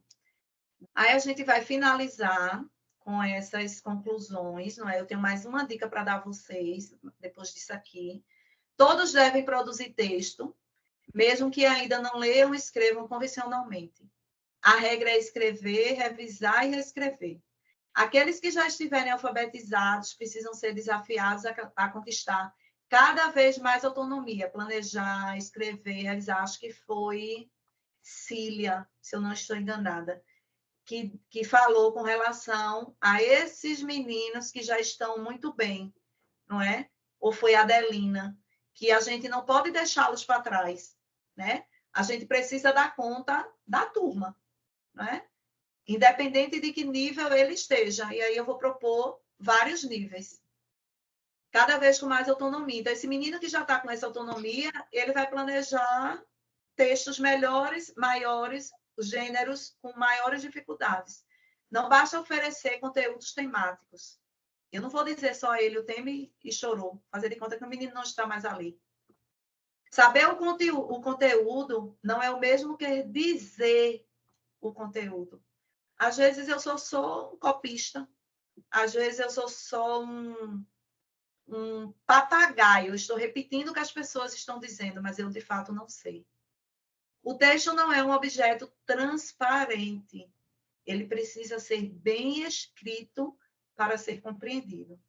Aí a gente vai finalizar com essas conclusões, não é? Eu tenho mais uma dica para dar a vocês, depois disso aqui. Todos devem produzir texto, mesmo que ainda não leiam ou escrevam convencionalmente. A regra é escrever, revisar e reescrever. Aqueles que já estiverem alfabetizados precisam ser desafiados a conquistar cada vez mais autonomia, planejar, escrever, realizar. Acho que foi Cília, se eu não estou enganada, que falou com relação a esses meninos que já estão muito bem, não é? Ou foi a Adelina, que a gente não pode deixá-los para trás, né? A gente precisa dar conta da turma, não é? Independente de que nível ele esteja. E aí eu vou propor vários níveis. Cada vez com mais autonomia. Então, esse menino que já está com essa autonomia, ele vai planejar textos melhores, maiores, gêneros com maiores dificuldades. Não basta oferecer conteúdos temáticos. Eu não vou dizer só ele o tema e chorou. Fazer de conta que o menino não está mais ali. Saber o conteúdo não é o mesmo que dizer o conteúdo. Às vezes eu sou só um copista, às vezes eu sou só um papagaio, eu estou repetindo o que as pessoas estão dizendo, mas eu de fato não sei. O texto não é um objeto transparente, ele precisa ser bem escrito para ser compreendido.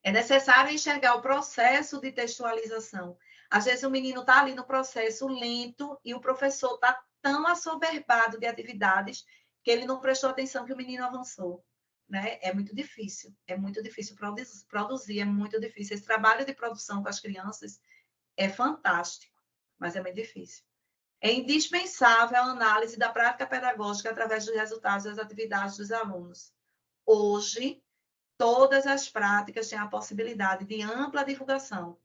É necessário enxergar o processo de textualização. Às vezes o menino está ali no processo lento e o professor está tão assoberbado de atividades que ele não prestou atenção que o menino avançou. Né? É muito difícil produzir, é muito difícil. Esse trabalho de produção com as crianças é fantástico, mas é muito difícil. É indispensável a análise da prática pedagógica através dos resultados das atividades dos alunos. Hoje, todas as práticas têm a possibilidade de ampla divulgação,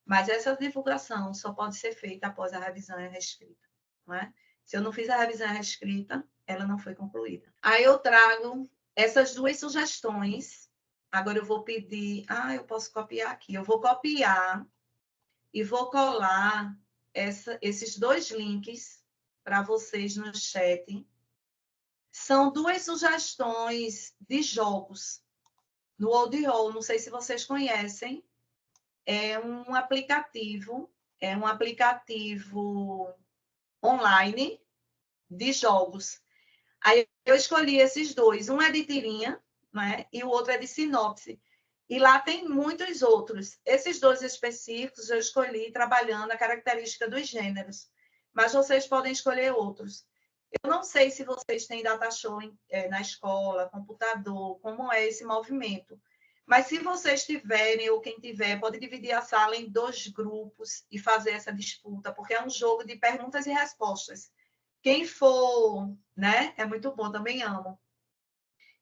mas essa divulgação só pode ser feita após a revisão e a reescrita. Não é? Se eu não fiz a revisão e a reescrita, ela não foi concluída. Aí eu trago essas duas sugestões. Agora eu vou pedir... eu posso copiar aqui. Eu vou copiar e vou colar esses dois links para vocês no chat. São duas sugestões de jogos no OldRoll. Não sei se vocês conhecem. É um aplicativo online de jogos. Aí eu escolhi esses dois. Um é de tirinha, né? E o outro é de sinopse. E lá tem muitos outros. Esses dois específicos eu escolhi trabalhando a característica dos gêneros. Mas vocês podem escolher outros. Eu não sei se vocês têm data show na escola, computador, como é esse movimento. Mas se vocês tiverem, ou quem tiver, pode dividir a sala em 2 grupos e fazer essa disputa, porque é um jogo de perguntas e respostas. Quem for, né? É muito bom, também amo.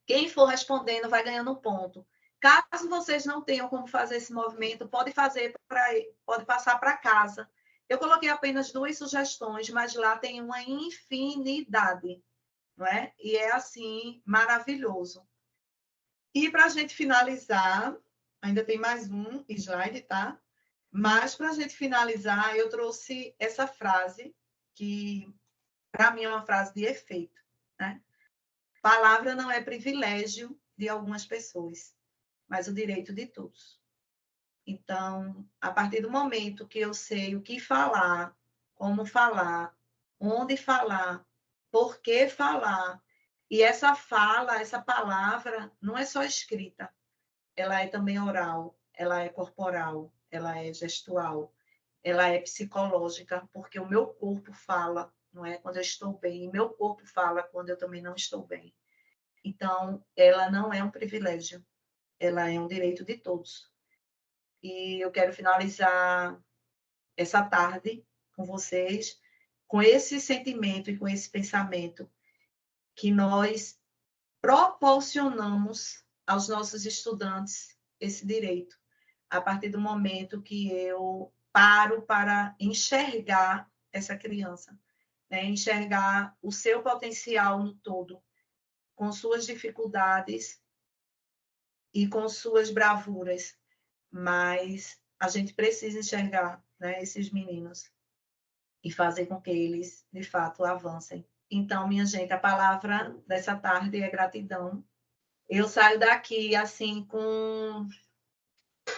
Quem for respondendo vai ganhando ponto. Caso vocês não tenham como fazer esse movimento, pode passar para casa. Eu coloquei apenas 2 sugestões, mas lá tem uma infinidade, não é? E é assim maravilhoso. E para a gente finalizar, ainda tem mais um slide, tá? Mas para a gente finalizar, eu trouxe essa frase que para mim é uma frase de efeito, né? Palavra não é privilégio de algumas pessoas, mas o direito de todos. Então, a partir do momento que eu sei o que falar, como falar, onde falar, por que falar, e essa fala, essa palavra, não é só escrita, ela é também oral, ela é corporal, ela é gestual, ela é psicológica, porque o meu corpo fala, não é? Quando eu estou bem, e meu corpo fala quando eu também não estou bem. Então, ela não é um privilégio, ela é um direito de todos. E eu quero finalizar essa tarde com vocês, com esse sentimento e com esse pensamento que nós proporcionamos aos nossos estudantes esse direito, a partir do momento que eu paro para enxergar essa criança, né? Enxergar o seu potencial no todo, com suas dificuldades e com suas bravuras, mas a gente precisa enxergar, né, esses meninos e fazer com que eles, de fato, avancem. Então, minha gente, a palavra dessa tarde é gratidão. Eu saio daqui, assim, com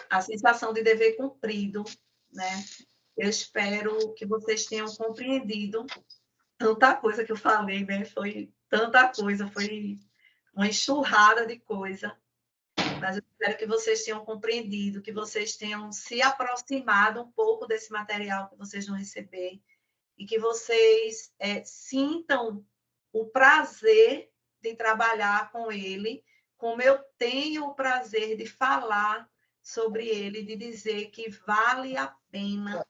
a sensação de dever cumprido, né? Eu espero que vocês tenham compreendido tanta coisa que eu falei, né? Foi tanta coisa, foi uma enxurrada de coisa. Mas eu espero que vocês tenham compreendido, que vocês tenham se aproximado um pouco desse material que vocês vão receber e que vocês sintam o prazer de trabalhar com ele, como eu tenho o prazer de falar sobre ele, de dizer que vale a pena